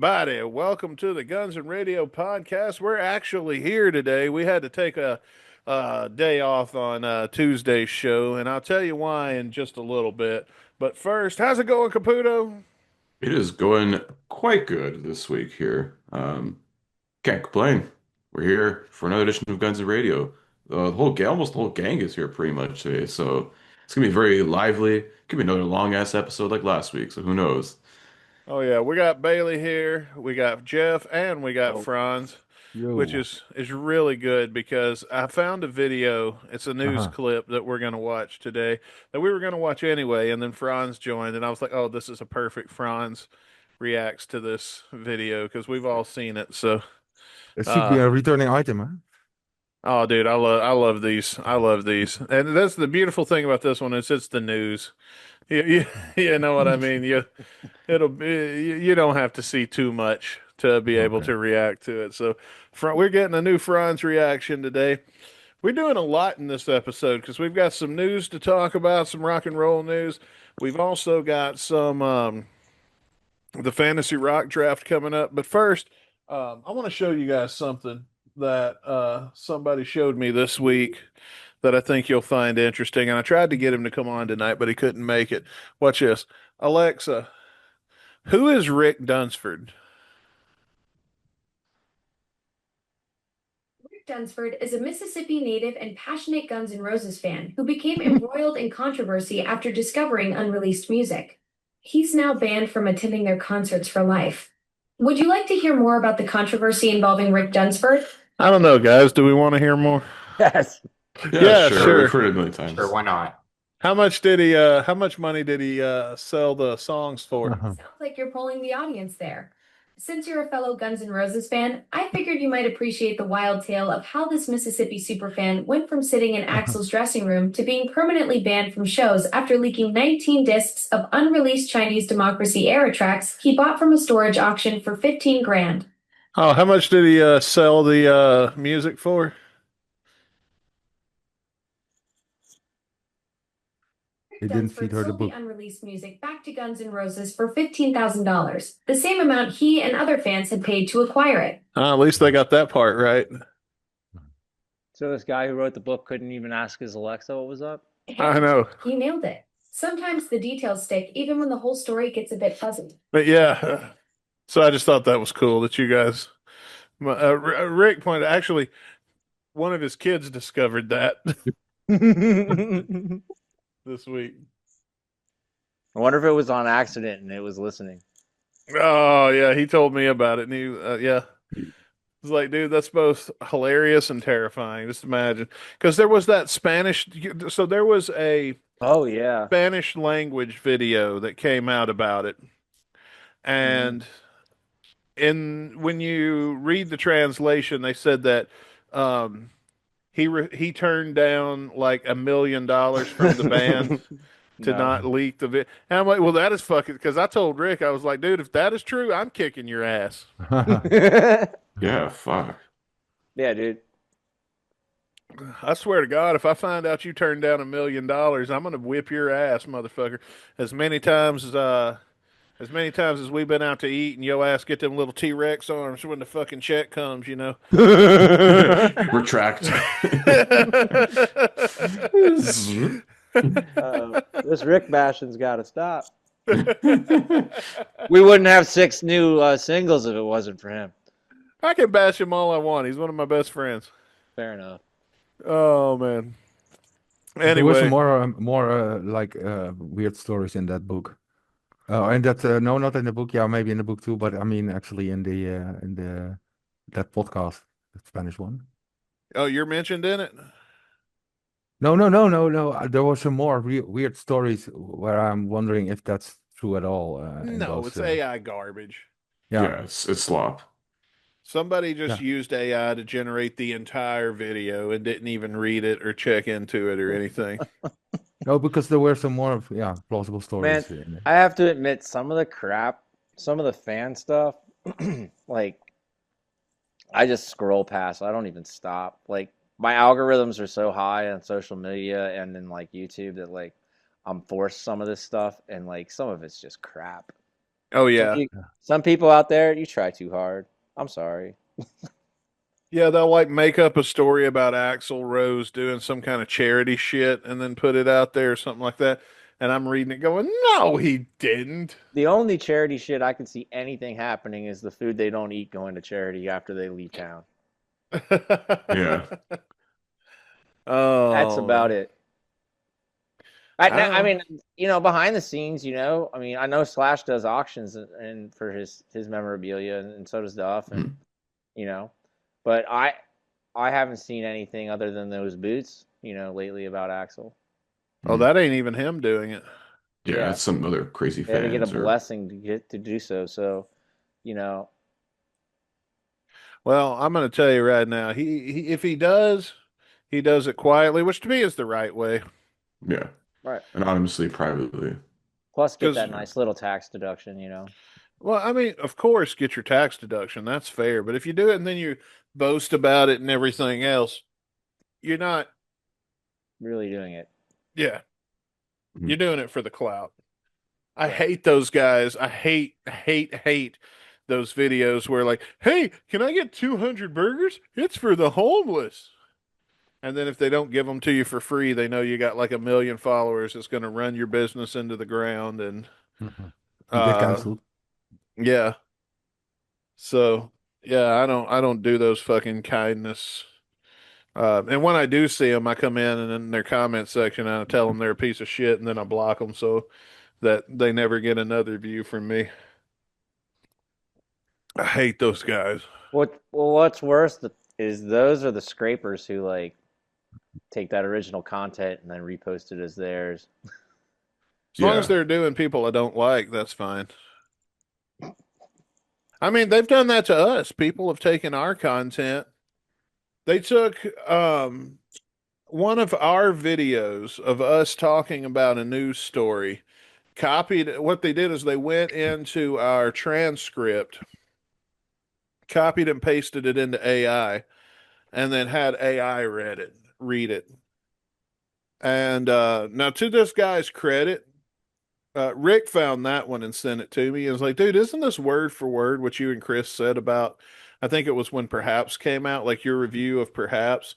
everybody. Welcome to the Guns and Radio podcast. We're actually here today. We had to take a day off on Tuesday's show, and I'll tell you why in just a little bit. But first, how's it going, Caputo? It is going quite good this week here. Can't complain. We're here for another edition of Guns and Radio. Almost the whole gang is here pretty much today, so it's gonna be very lively. Could be another long ass episode like last week, so who knows? Oh yeah, we got Bailey here, we got Jeff, and we got Oh, Franz, which yo. is really good because I found a video. It's a news Uh-huh. clip that we're going to watch today that we were going to watch anyway, and then Franz joined, and I was like, "Oh, this is a perfect Franz reacts to this video because we've all seen it." So, It should be uh, a returning item, huh? oh, dude, I love these. I love these, and that's the beautiful thing about this one is it's the news. You, you know what I mean? It'll be you don't have to see too much to be able Okay. to react to it. So, we're getting a new Franz reaction today. We're doing a lot in this episode because we've got some news to talk about, some rock and roll news. We've also got some the fantasy rock draft coming up. But first, I want to show you guys something that somebody showed me this week that I think you'll find interesting. And I tried to get him to come on tonight, but he couldn't make it. Watch this. Alexa, who is Rick Dunsford? Rick Dunsford is a Mississippi native and passionate Guns N' Roses fan who became embroiled in controversy after discovering unreleased music. He's now banned from attending their concerts for life. Would you like to hear more about the controversy involving Rick Dunsford? I don't know, guys. Do we want to hear more? Yes, Yeah, Yeah, sure. We've sure. heard it a million sure, times. why not? How much money did he sell the songs for? Uh-huh. Sounds like you're polling the audience there. Since you're a fellow Guns N' Roses fan, I figured you might appreciate the wild tale of how this Mississippi superfan went from sitting in Uh-huh. Axl's dressing room to being permanently banned from shows after leaking 19 discs of unreleased Chinese Democracy era tracks he bought from a storage auction for 15 grand. Oh, how much did he sell the music for? Rick He didn't feed Dunsford her the sold the book. unreleased music back to Guns N' Roses for $15,000, the same amount he and other fans had paid to acquire it. At least they got that part right. So this guy who wrote the book couldn't even ask his Alexa what was up? I know. You nailed it. Sometimes the details stick, even when the whole story gets a bit fuzzy. But yeah, so I just thought that was cool that you guys. Rick pointed actually one of his kids discovered that I this week. wonder if it was on accident and it was listening. Oh yeah, he told me about it, and he yeah, it's like, dude, that's both hilarious and terrifying. Just imagine, because there was that Spanish. So there was a Oh yeah. Spanish language video that came out about it, Hmm. and in when you read the translation, they said that um, he turned down like $1 million from the band to not No. leak the video. And I'm like, well, that is fucking. Because I told Rick, I was like, dude, if that is true, I'm kicking your ass. Yeah, fuck. Yeah, dude. I swear to God, if I find out you turned down $1 million, I'm gonna whip your ass, motherfucker. As many times as many times as we've been out to eat and your ass get them little T-Rex arms when the fucking check comes, you know. Retract. This Rick bashing's got to stop. We wouldn't have six new singles if it wasn't for him. I can bash him all I want. He's one of my best friends. Fair enough. Oh man. There were some Anyway, more like weird stories in that book. And that no, not in the book. Yeah, maybe in the book too. But I mean, actually, in the that podcast, the Spanish one. oh, you're mentioned in it. No, no, no, no, no. There were some more weird stories where I'm wondering if that's true at all. In No, those, it's AI garbage. yeah, Yeah, it's slop. Somebody just yeah. used AI to generate the entire video and didn't even read it or check into it or anything. No, because there were some more, plausible Man, stories in it. I have to admit, some of the crap, some of the fan stuff, like I just scroll past. I don't even stop. Like my algorithms are so high on social media and then like YouTube that like I'm forced some of this stuff and like some of it's just crap. Oh Some, yeah. pe- some people out there, you try too hard. I'm sorry. Yeah, they'll like make up a story about Axl Rose doing some kind of charity shit and then put it out there or something like that. And I'm reading it going, no, he didn't. The only charity shit I can see anything happening is the food they don't eat going to charity after they leave town. Yeah. That's Oh, about man. it. I I don't. mean, behind the scenes, I mean, I know Slash does auctions and for his memorabilia, and so does Duff, and Mhm. you know, but I haven't seen anything other than those boots, lately about Axel. Oh, Mhm. that ain't even him doing it. Yeah, Yeah, it's some other crazy they had to get a fans or blessing to get to do so. So, you know, Well, I'm going to tell you right now, if he does, he does it quietly, which to me is the right way. yeah, right. anonymously, privately. Plus, get Because, that nice little tax deduction. well, I mean, of course, get your tax deduction. That's fair. But if you do it and then you boast about it and everything else, you're not, Really doing it. yeah, Mhm. you're doing it for the clout. I Yeah. hate those guys. I hate those videos where, like, hey, can I get 200 burgers? It's for the homeless. And then if they don't give them to you for free, they know you got like 1 million followers. It's going to run your business into the ground. And Mhm. You get uh, cancelled. yeah. So yeah, I don't do those fucking kindness. And when I do see them, I come in and in their comment section, I tell them they're a piece of shit, and then I block them so that they never get another view from me. I hate those guys. What's worse is those are the scrapers who like take that original content and then repost it as theirs. As long as Yeah, they're doing people I don't like, that's fine. I mean, they've done that to us. People have taken our content. They took one of our videos of us talking about a news story, copied. What they did is they went into our transcript, copied and pasted it into AI, and then had AI read it. And now, to this guy's credit, Rick found that one and sent it to me. And was like, dude, isn't this word for word what you and Chris said about? I think it was when Perhaps came out, like your review of Perhaps.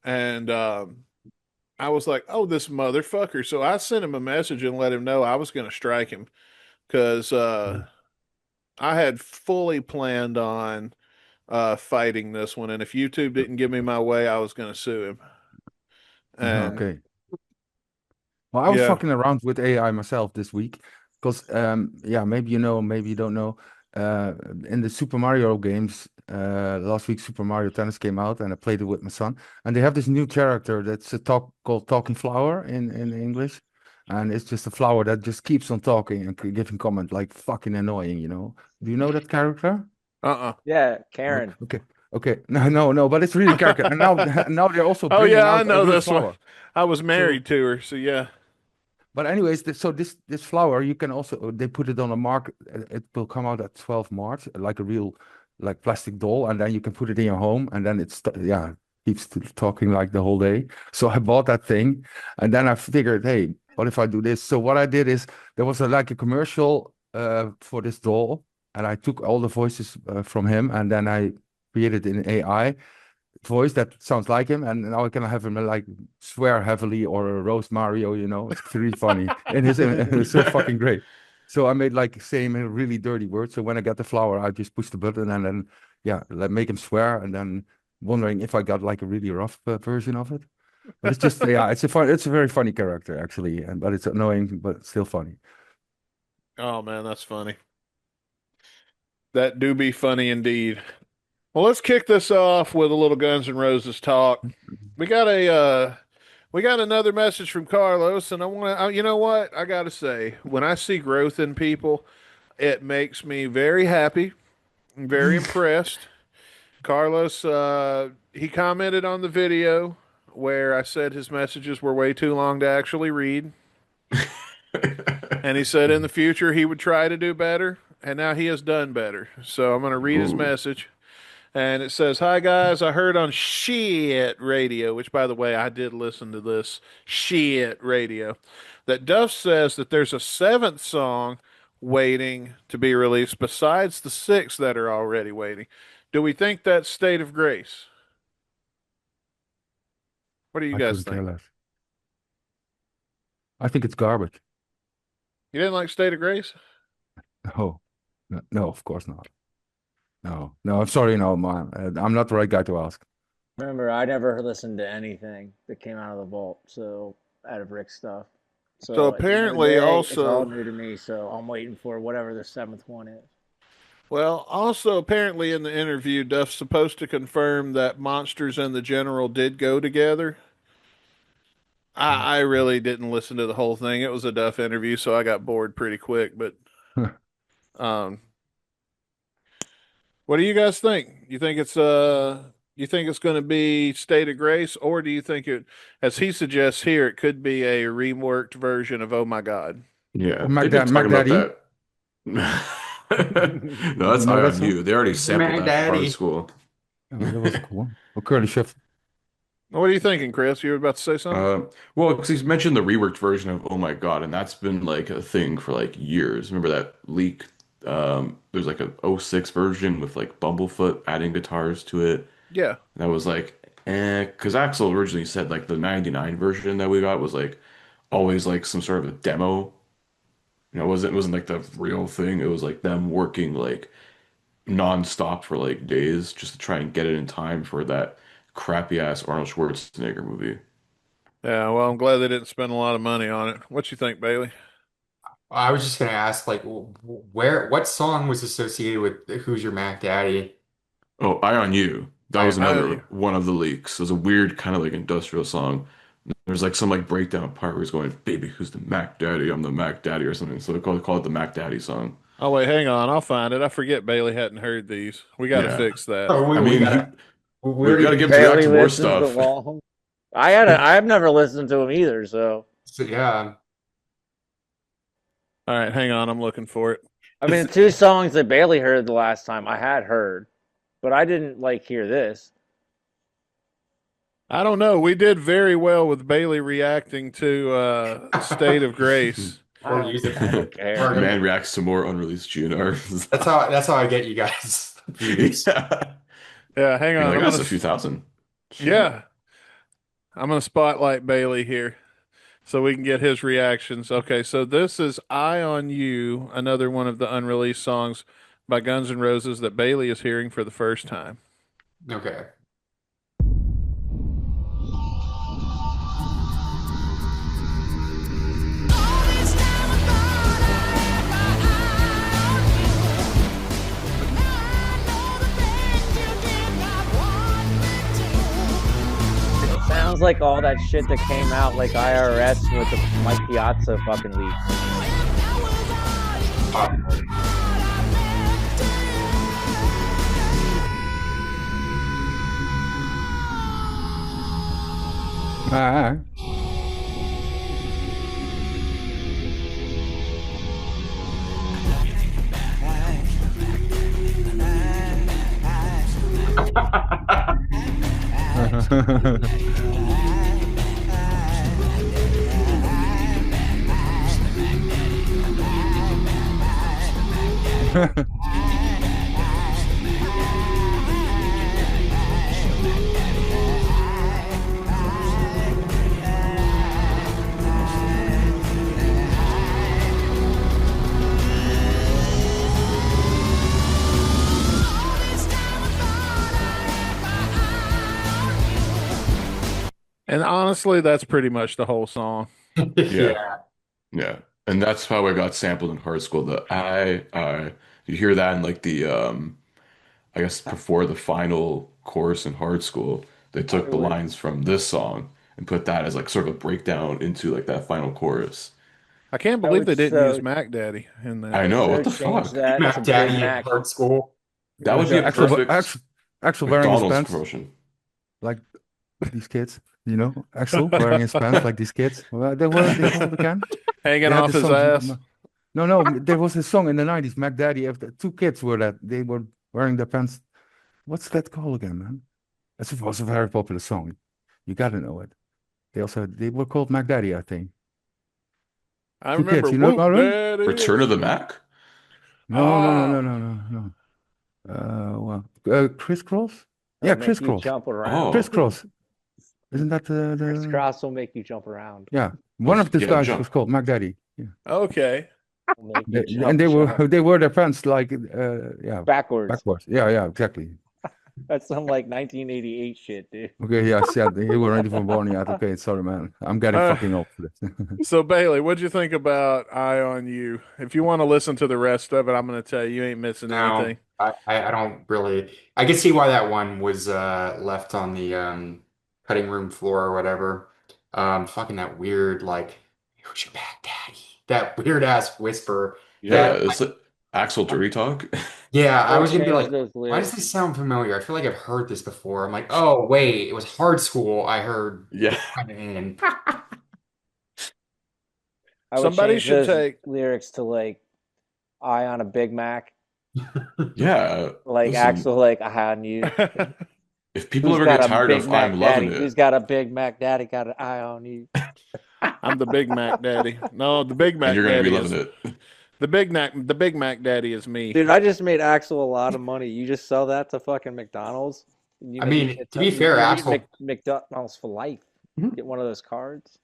And I was like, oh, this motherfucker. So I sent him a message and let him know I was going to strike him because I had fully planned on fighting this one. And if YouTube didn't give me my way, I was going to sue him. And Okay. Well, I was yeah, fucking around with AI myself this week because, yeah, maybe you know, maybe you don't know. Uh, in the Super Mario games, last week Super Mario Tennis came out, and I played it with my son. And they have this new character that's a called Talking Flower in English, and it's just a flower that just keeps on talking and giving comment like fucking annoying, you know. Do you know that character? uh-uh. Yeah, No. Karen. Okay. Okay. No, but it's really character. And now now they're also Oh bringing yeah, I out a know real this one. flower. I was So married to her, so yeah. but anyways, so this flower you can also they put it on a mark. It will come out at 12 March, like a real like plastic doll, and then you can put it in your home, and then it's yeah keeps talking like the whole day. So I bought that thing, and then I figured, hey, what if I do this? So what I did is there was like a commercial for this doll, and I took all the voices from him, and then I created in AI voice that sounds like him, and now I can have him like swear heavily or roast Mario. You know, it's really funny, and it's so fucking great. So I made like same really dirty words. So when I got the flower, I just push the button and then yeah, like make him swear, and then wondering if I got like a really rough version of it. But it's just yeah, it's a very funny character actually, and but it's annoying but still funny. Oh man, that's funny. That do be funny indeed. Well, let's kick this off with a little Guns N' Roses talk. We got a we got another message from Carlos, and I want to. You know what? I got to say, when I see growth in people, it makes me very happy, and very impressed. Carlos, he commented on the video where I said his messages were way too long to actually read, and he said in the future he would try to do better, and now he has done better. So I'm going to read his Ooh. message. And it says, hi guys, I heard on Shit Radio, which by the way, I did listen to this Shit Radio, that Duff says that there's a seventh song waiting to be released besides the 6 that are already waiting. Do we think that's State of Grace? What do you I guys couldn't care think? less. I think it's garbage. You didn't like State of Grace? No, no, of course not. No, I'm sorry, no, man. I'm not the right guy to ask. Remember, I never listened to anything that came out of the vault, so out of Rick's stuff. So So at the end of the apparently day, it's all also, new to me. So I'm waiting for whatever the 7th one is. well, also apparently in the interview, Duff's supposed to confirm that Monsters and the General did go together. I really didn't listen to the whole thing. It was a Duff interview, so I got bored pretty quick. But um, what do you guys think? You think it's going to be State of Grace, or do you think it, as he suggests here, it could be a reworked version of Oh My God? Yeah, Or Mac they've been talking about Daddy. that. No, You that's know Eye that on song? You. They already sampled Mac that for Hard Daddy. School. Oh, that was a cool one. Or Curly Shuffle. What are you thinking, Chris? You were about to say something? Well, because he's mentioned the reworked version of Oh My God, and that's been like a thing for like years. Remember that leak? There's like a '06 version with like Bumblefoot adding guitars to it. Yeah. That was like, because Axel originally said like the '99 version that we got was like always like some sort of a demo. It wasn't like the real thing. It was like them working like non-stop for like days just to try and get it in time for that crappy ass Arnold Schwarzenegger movie. Yeah, well, I'm glad they didn't spend a lot of money on it. What you think, Bailey? I was just gonna ask, like, what song was associated with Who's Your Mac Daddy? Oh, Eye on You. That was I another one of the leaks. It was a weird kind of like industrial song. There's like some like breakdown part where he's going, "Baby, who's the Mac Daddy? I'm the Mac Daddy" or something. So they call it the Mac Daddy song. Oh wait, hang on. I'll find it. I forget Bailey hadn't heard these. We got to Yeah. fix that. Oh, I we mean, gotta, we we've got to already, get him to react Barely to more listens to stuff. Long. I've never listened to him either. So so yeah. All right, hang on. I'm looking for it. I mean, the 2 songs that Bailey heard the last time I had heard, but I didn't like hear this. I don't know. We did very well with Bailey reacting to State of Grace. Or I use don't, it. I don't care. Man reacts to more unreleased GNRs. That's how I get you guys. Views. Yeah. Yeah, hang You're on. like, I'm that's gonna, a few thousand. yeah, I'm gonna spotlight Bailey here so we can get his reactions. Okay, so this is "Eye on You," another one of the unreleased songs by Guns N' Roses that Bailey is hearing for the first time. Okay. Sounds like all that shit that came out like IRS with the Mike Piazza fucking leak. Ah, And honestly, that's pretty much the whole song. Yeah. Yeah. And that's how I got sampled in hard school. You hear that in like the I guess before the final chorus in hard school, they took the lines from this song and put that as like sort of a breakdown into like that final chorus. I can't I believe would they didn't so- use Mac Daddy in I that. know, So what the change fuck? that to Mac Big Daddy in Mac. hard school. That would be a Axel, perfect Axel wearing his McDonald's pants promotion. like these kids, you know, Axel wearing his pants like these kids. Well, they were again. Hanging They had off this his song- ass. No, there was a song in the 90s, Mac Daddy. If the 2 kids were that they were wearing their pants. What's that called again, man? It was a very popular song. You gotta know it. They were called Mac Daddy, I think. I 2 kids, remember you know Whoop about it? Daddy. Return of the Mac? No, no, no, Oh, no, no, no, no. Crisscross? It'll Yeah, make you crisscross. jump around. Oh, Crisscross. Isn't that the Crisscross will make you jump around. yeah? One of these yeah, guys was jump. called Mac Daddy. Yeah. okay. Will make you jump And they were jump. they wore their pants like yeah, Backwards. backwards. Yeah, yeah, exactly. That's some like 1988 shit, dude. Okay, yeah, yeah, you were ready for born yet. Okay, sorry, man. I'm getting Uh, fucking old for this. so Bailey, what'd you think about "Eye on You"? If you want to listen to the rest of it, I'm going to tell you, you ain't missing No, anything. I don't really. I can see why that one was left on the cutting room floor or whatever. Fucking that weird like, who's your back daddy? That weird ass whisper. Yeah, That it's like Axel Dirty Talk. yeah, I They was gonna be changed like, those why does lyrics. this sound familiar? I feel like I've heard this before. I'm like, oh wait, it was Hard School. I heard Yeah. and I would Somebody change should those take. lyrics to like "Eye on a Big Mac," Yeah. like Listen, Axel, like "Eye on you." if people Who's ever got get a tired Big of I'm Mac loving daddy? Who's it, got a Big Mac daddy? Got an eye on you. I'm the Big Mac Daddy. No, the Big and Mac you're gonna be Daddy loving is it. the Big Mac Daddy is me. Dude, I just made Axel a lot of money. You just sell that to fucking McDonald's. And I mean, to be fair, you get Axel. McDonald's for life. Get one of those cards.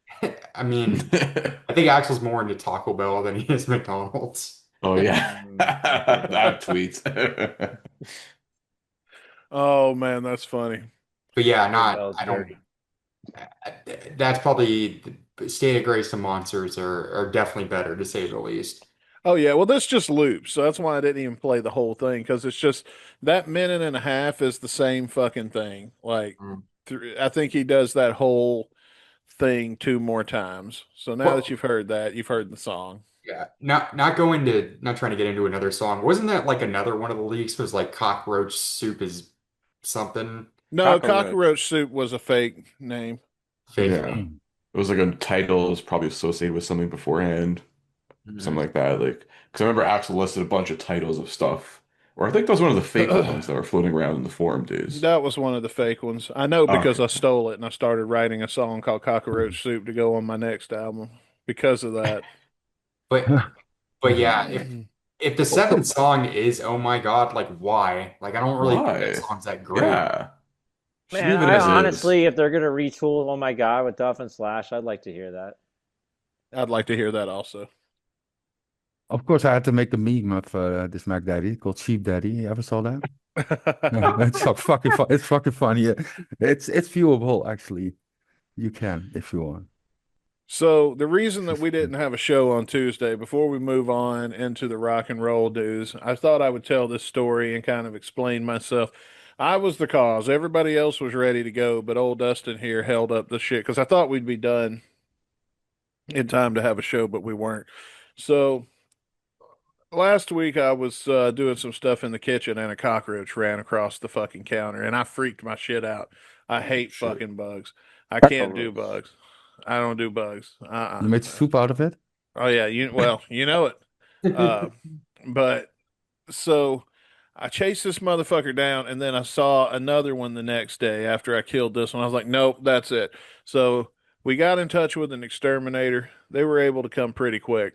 I mean, I think Axel's more into Taco Bell than he is McDonald's. Oh yeah. Mm. I have tweets. Oh man, that's funny. But yeah, Taco Bell's I don't. dirty. That's probably State of Grace and Monsters are definitely better to say the least. Oh yeah, well this just loops, so that's why I didn't even play the whole thing because it's just that minute and a half is the same fucking thing. Like, Mm. I think he does that whole thing two more times. So now that Well, you've heard that, you've heard the song. yeah, not trying to get into another song. Wasn't that like another one of the leaks was like cockroach soup is something No, Cockroach. Cockroach Soup was a fake name. fake Yeah. name? It was like a title is probably associated with something beforehand, something Mhm. like that. Like, because I remember Axel listed a bunch of titles of stuff, or I think that was one of the fake ones that were floating around in the forum days. That was one of the fake ones. I know because Okay. I stole it and I started writing a song called Cockroach Soup to go on my next album because of that. But yeah, Mm. if the seventh song is "Oh My God," like why? Like I don't really think that Why? song's that great. Yeah. Just Man, leave it I as is. honestly, if they're gonna retool "Oh My God" with Duff and Slash, I'd like to hear that. I'd like to hear that also. Of course, I had to make a meme of this Mac Daddy called Sheep Daddy. You ever saw that? Yeah, it's so fucking fun. It's fucking funny. Yeah. It's viewable actually. You can if you want. So the reason that we didn't have a show on Tuesday, before we move on into the rock and roll news, I thought I would tell this story and kind of explain myself. I was the cause. Everybody else was ready to go, but old Dustin here held up the shit because I thought we'd be done in time to have a show, but we weren't. So last week I was doing some stuff in the kitchen and a cockroach ran across the fucking counter and I freaked my shit out. I Oh hate shit. fucking bugs. I can't do Cockroach. bugs. I don't do bugs. You made soup out of it? Oh yeah, you know it. Uh, but so I chased this motherfucker down, and then I saw another one the next day after I killed this one. I was like, nope, that's it. So we got in touch with an exterminator. They were able to come pretty quick,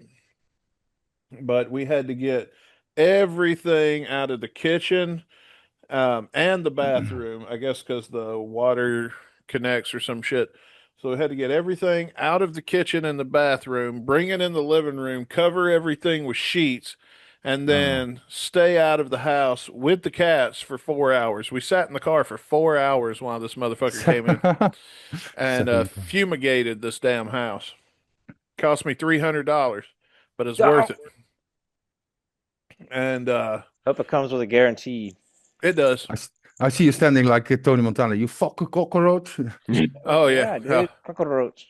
but we had to get everything out of the kitchen and the bathroom, I guess, because the water connects or some shit. So we had to get everything out of the kitchen and the bathroom, bring it in the living room, cover everything with sheets, and Oh. then stay out of the house with the cats for 4 hours. We sat in the car for 4 hours while this motherfucker came in and Sat in the car. fumigated this damn house. Cost me $300, but it's Oh, worth it. And hope it comes with a guarantee. it does. I see you standing like Tony Montana. You fucking cockroach. Oh yeah. dude. Cockroach.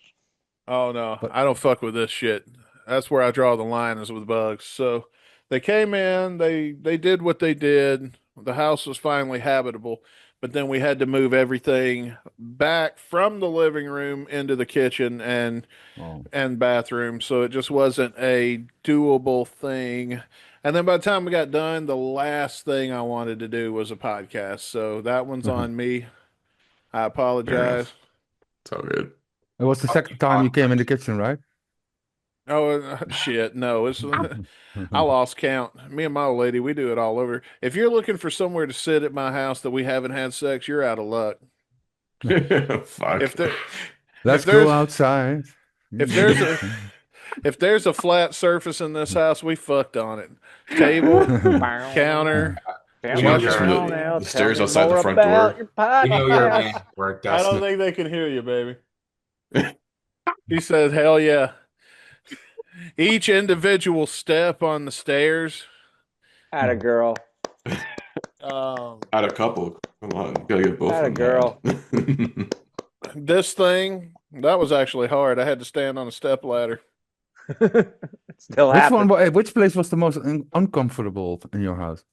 Oh no, But I don't fuck with this shit. That's where I draw the line is with bugs. So they came in, they did what they did. The house was finally habitable, but then we had to move everything back from the living room into the kitchen oh. and bathroom, so it just wasn't a doable thing. And then by the time we got done, the last thing I wanted to do was a podcast. So that one's on me. I Fair apologize. enough. It's all good. It was the second time you came in the kitchen, right? Oh shit! No, it's I lost count. Me and my old lady, we do it all over. If you're looking for somewhere to sit at my house that we haven't had sex, you're out of luck. Fuck. If there, Let's if go there's outside. if there's a if there's a flat surface in this house, we fucked on it. Table, counter. Tell You me know Just you're from now, the, now, the tell stairs me outside the more front about door. your you know you're a man podcast. at work, I don't Dustin. think they can hear you, baby. He says, "Hell yeah!" Each individual step on the stairs. Atta girl. Add a couple. Come on, you gotta get both Atta of them. girl. This thing that was actually hard. I had to stand on a step ladder. Still Which happens. which place was the most uncomfortable in your house?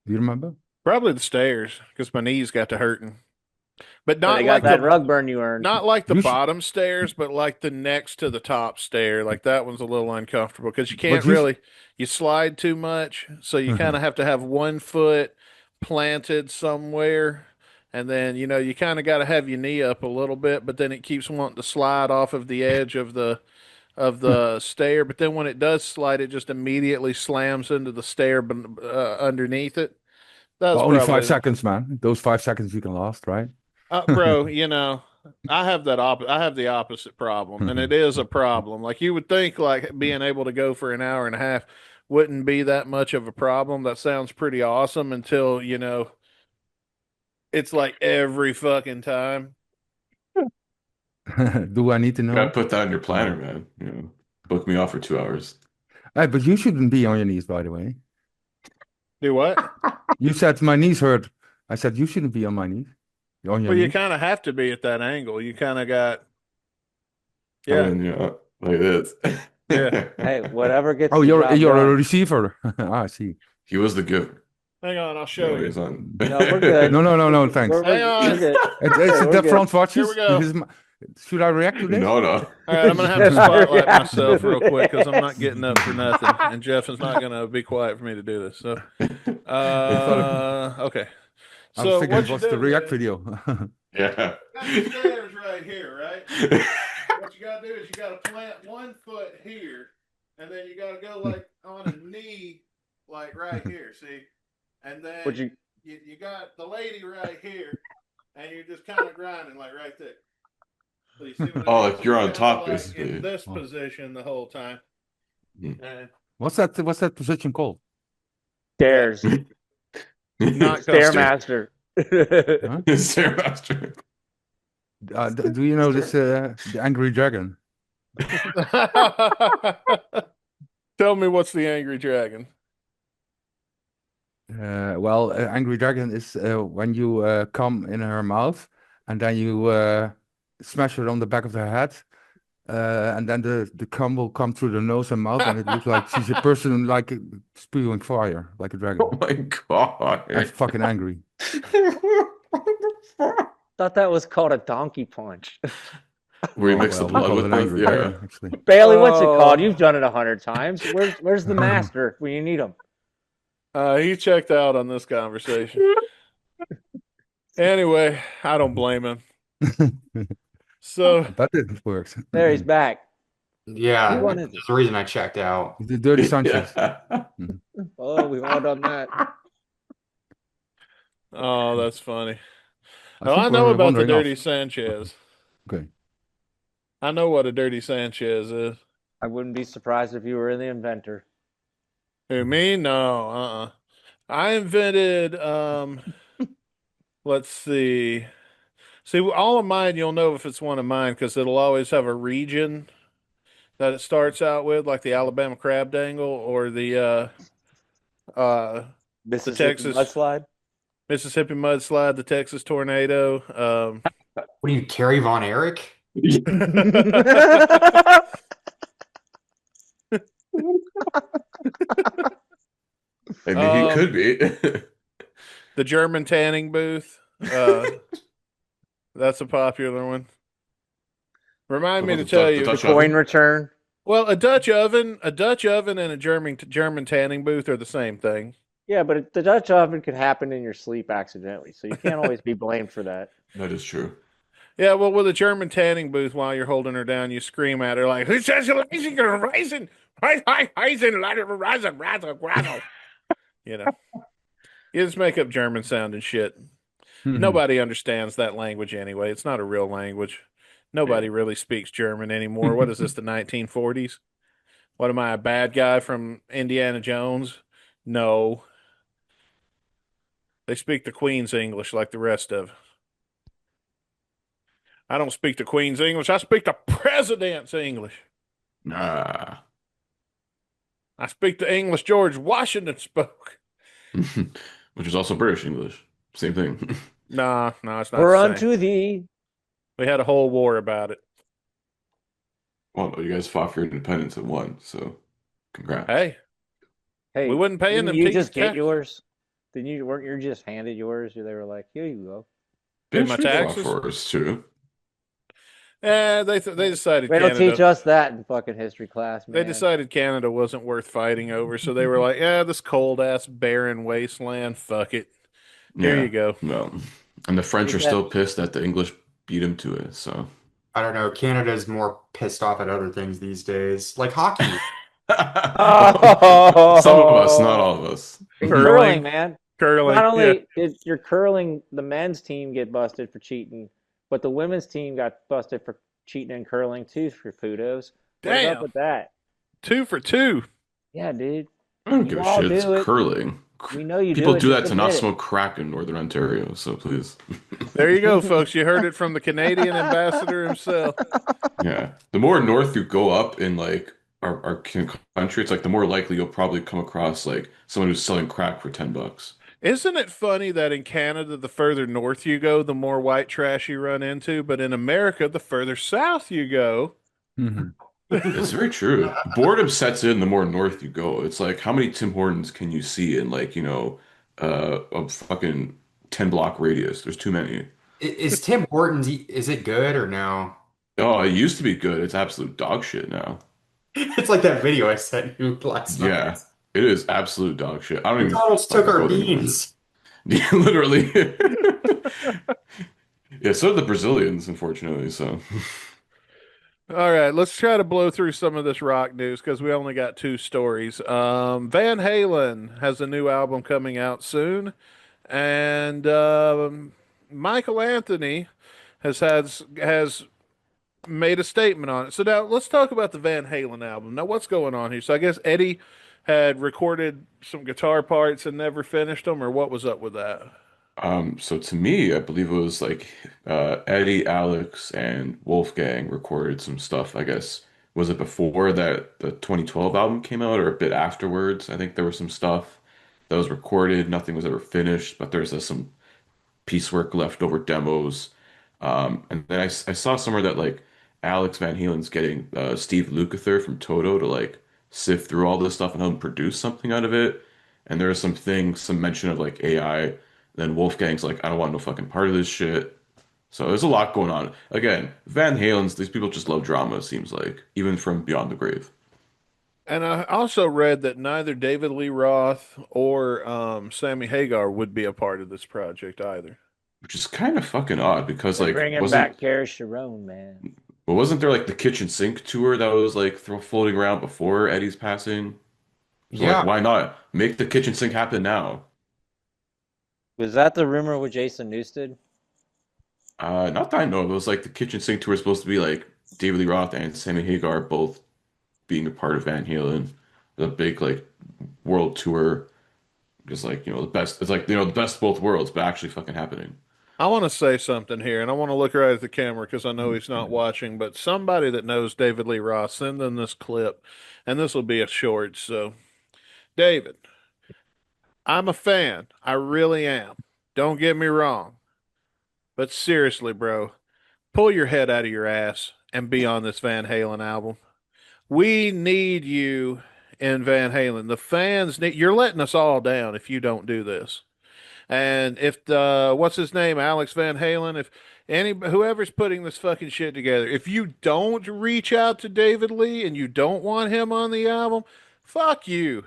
Do you remember? Probably the stairs because my knees got to hurting, but But not they like got that the rug burn you earned. not like the You should- bottom stairs, but like the next to the top stair. Like that one's a little uncomfortable because you can't you sh- really you slide too much, so you kind of have to have one foot planted somewhere, and then you kind of got to have your knee up a little bit, but then it keeps wanting to slide off of the edge of the stair. But then when it does slide, it just immediately slams into the stair underneath it. That's Well, only probably 5 seconds, man. Those 5 seconds you can last, right? bro, I have I have the opposite problem, and it is a problem. Like you would think like being able to go for an hour and a half wouldn't be that much of a problem. That sounds pretty awesome until, it's like every fucking time. Do I need to You gotta know? put that on your planner, man. Book me off for 2 hours. Hey, but you shouldn't be on your knees, by the way. Do what? You said my knees hurt. I said you shouldn't be on my knees. On your Well, you knees. kind of have to be at that angle. You kind of got I yeah. mean, like this. Yeah. Hey, whatever gets Oh, the you're job a done. receiver. I see. He was the giver. Hang on, I'll show you. He's on. No, we're good. No, thanks. Hang on. We're good. It's We're the good. front watches. Here we go. This is should I react to this? No. All right, I'm gonna have to spotlight myself real quick because I'm not getting up for nothing, and Jeff is not gonna be quiet for me to do this. So, okay. I was So thinking what it you was do the React is- video. Yeah. Got the stairs right here, right? What you gotta do is you gotta plant one foot here, and then you gotta go like on a knee, like right here. See, and then Would you? you got the lady right here, and you're just kind of grinding like right there. So you see what I Oh, mean? like you're on kinda top, like basically. in this Oh. position the whole time. Hmm. And What's that position called? Stairs. not Stairmaster. Huh? Stairmaster. Do you know this the Angry Dragon? Tell me what's the angry dragon? Well, Angry Dragon is when you come in her mouth and then you smash her on the back of her head. And then the cum will come through the nose and mouth, and it looks like she's a person like spewing fire, like a dragon. Oh my god. That's fucking angry. Thought that was called a donkey punch. Where you mix the we blood call with it an angry yeah. dragon, actually. Bailey, what's it Oh. called? You've done it 100 times. Where's the master when you need him? He checked out on this conversation. Anyway, I don't blame him. So That didn't work. There, he's back. Yeah, He wanted- that's the reason I checked out. The Dirty Sanchez. Yeah. Oh, we've all done that. oh, that's funny. I Oh, think I know we're about the wandering off. dirty Sanchez. Okay. I know what a dirty Sanchez is. I wouldn't be surprised if you were the inventor. Who, me? No, I invented let's see. See, all of mine you'll know if it's one of mine because it'll always have a region that it starts out with, like the Alabama crab dangle or the Mississippi Texas- mudslide. Mississippi mudslide, the Texas tornado. What are you, Carrie Von Erich? I mean, he could be. The German tanning booth. That's a popular one. Remind me to tell you. Dutch Coin oven? return. Well, a Dutch oven, and a German tanning booth are the same thing. Yeah, but the Dutch oven could happen in your sleep accidentally, so you can't always be blamed for that. That is true. Yeah, well, with a German tanning booth, while you're holding her down, you scream at her like, "Who says you're rising? You're rising, rising, you know." You just make up German sounding shit. Nobody understands that language anyway. It's not a real language. Nobody really speaks German anymore. What is this, the 1940s? What am I, a bad guy from Indiana Jones? No. They speak the Queen's English like the rest of. I don't speak the Queen's English. I speak the President's English. Nah. I speak the English George Washington spoke. Which is also British English. Same thing. Nah, no, it's not For the same. unto thee. We had a whole war about it. Well, no, you guys fought for your independence and won, so congrats. Hey, Hey, we wasn't paying didn't them you teachers just get tax. yours? Didn't you weren't you just handed yours? They were like, here you go. Pay Bitch, my we fought taxes? for us too. They decided They don't teach Canada. us that in fucking history class, man. They decided Canada wasn't worth fighting over, so they were like, "Yeah, this cold ass barren wasteland. Fuck it. Here Yeah. you go." Well, and the French Did are that- still pissed that the English beat them to it, so. I don't know. Canada's more pissed off at other things these days, like hockey. Oh. Some of us, not all of us. And Curling. curling, man. Curling. Not Yeah. only did your curling, the men's team get busted for cheating, but the women's team got busted for cheating in curling too for Fudos. What's Damn. up with that? 2 for 2. Yeah, dude. I don't You give a all shit. It's do it. curling. We know you People do it. do that Just to not admit it. smoke crack in Northern Ontario, so please. There you go, folks. You heard it from the Canadian ambassador himself. Yeah. The more north you go up in like our country, it's like the more likely you'll probably come across like someone who's selling crack for $10. Isn't it funny that in Canada, the further north you go, the more white trash you run into, but in America, the further south you go. It's very true. Boredom sets in the more north you go. It's like how many Tim Hortons can you see in like, a fucking 10 block radius? There's too many. Is Tim Hortons, is it good or no? Oh, it used to be good. It's absolute dog shit now. It's like that video I sent you last Yeah, night. it is absolute dog shit. I don't even McDonald's took fucking our go there anymore. beans. Yeah, literally. Yeah, so did the Brazilians, unfortunately. So, All right, let's try to blow through some of this rock news because we only got 2 stories. Van Halen has a new album coming out soon, and Michael Anthony has made a statement on it. So now let's talk about the Van Halen album. Now, what's going on here? So I guess Eddie had recorded some guitar parts and never finished them, or what was up with that? so to me, I believe it was like Eddie, Alex, and Wolfgang recorded some stuff. I guess was it before that the 2012 album came out, or a bit afterwards? I think there was some stuff that was recorded. Nothing was ever finished, but there's some piecework leftover demos. And then I saw somewhere that like Alex Van Halen's getting Steve Lukather from Toto to like sift through all this stuff and help him produce something out of it. And there's some things, some mention of like AI. Then Wolfgang's like, I don't want no fucking part of this shit. So there's a lot going on. Again, Van Halen's, these people just love drama, it seems like, even from beyond the grave. And I also read that neither David Lee Roth or Sammy Hagar would be a part of this project either. Which is kind of fucking odd because They're like bringing back Gary Sharon, man. wasn't there like the kitchen sink tour that was like floating around before Eddie's passing? So Yeah. like, why not make the kitchen sink happen now? Was that the rumor with Jason Newsted? Not that I know of. It was like the kitchen sink tour is supposed to be like David Lee Roth and Sammy Hagar both being a part of Van Halen, the big like world tour, just like the best. It's like the best of both worlds, but actually fucking happening. I want to say something here, and I want to look right at the camera because I know he's not watching, but somebody that knows David Lee Roth, send them this clip, and this will be a short. So, David, I'm a fan. I really am. Don't get me wrong. But seriously, bro, pull your head out of your ass and be on this Van Halen album. We need you in Van Halen. The fans need, you're letting us all down if you don't do this. And if the what's his name, Alex Van Halen, if whoever's putting this fucking shit together, if you don't reach out to David Lee and you don't want him on the album, fuck you.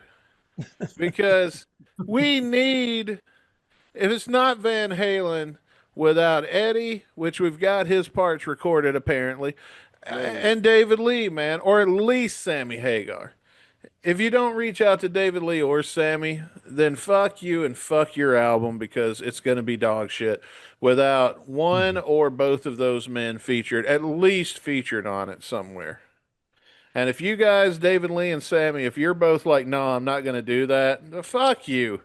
Because we need, if it's not Van Halen, without Eddie, which we've got his parts recorded apparently, Maybe. and David Lee, man, or at least Sammy Hagar. If you don't reach out to David Lee or Sammy, then fuck you and fuck your album because it's going to be dog shit without one Mhm. or both of those men featured, at least featured on it somewhere. And if you guys, David Lee and Sammy, if you're both like, no, I'm not going to do that, fuck you.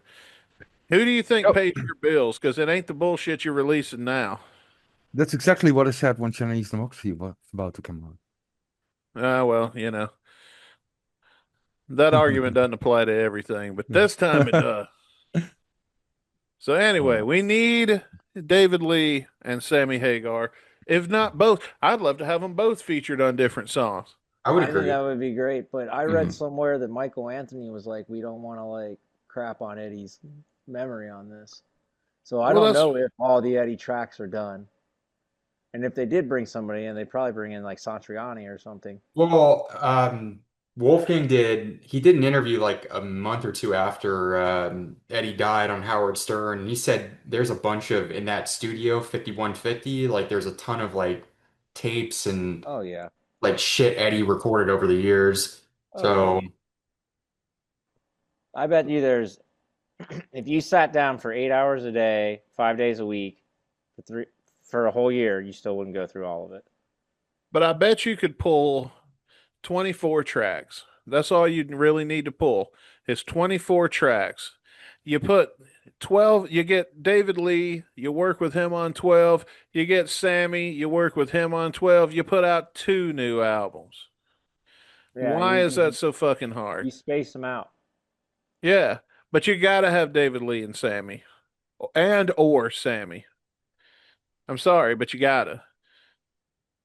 Who do you think Oh, pays your bills? Because it ain't the bullshit you're releasing now. that's exactly what I said when Chinese Democracy was about to come out. Ah, well, that argument doesn't apply to everything, but Yeah. this time it does. So anyway, Oh. we need David Lee and Sammy Hagar. If not both, I'd love to have them both featured on different songs. I would I think agree. that would be great, but I read Mhm. somewhere that Michael Anthony was like, we don't want to like crap on Eddie's memory on this. So I Well, don't that's know if all the Eddie tracks are done. And if they did bring somebody in, they'd probably bring in like Satriani or something. Well, Wolfgang he did an interview like a month or two after Eddie died on Howard Stern. And he said there's a bunch of in that studio 5150, like there's a ton of like tapes and Oh yeah. like shit Eddie recorded over the years. Oh yeah. So I bet you there's if you sat down for 8 hours a day, 5 days a week, for a whole year, you still wouldn't go through all of it. but I bet you could pull 24 tracks. That's all you really need to pull is 24 tracks. You put 12, you get David Lee, you work with him on 12, you get Sammy, you work with him on 12, you put out two new albums. Yeah, Why is that so fucking hard? you space them out. Yeah, but you got to have David Lee and Sammy and or Sammy. I'm sorry, but you got to.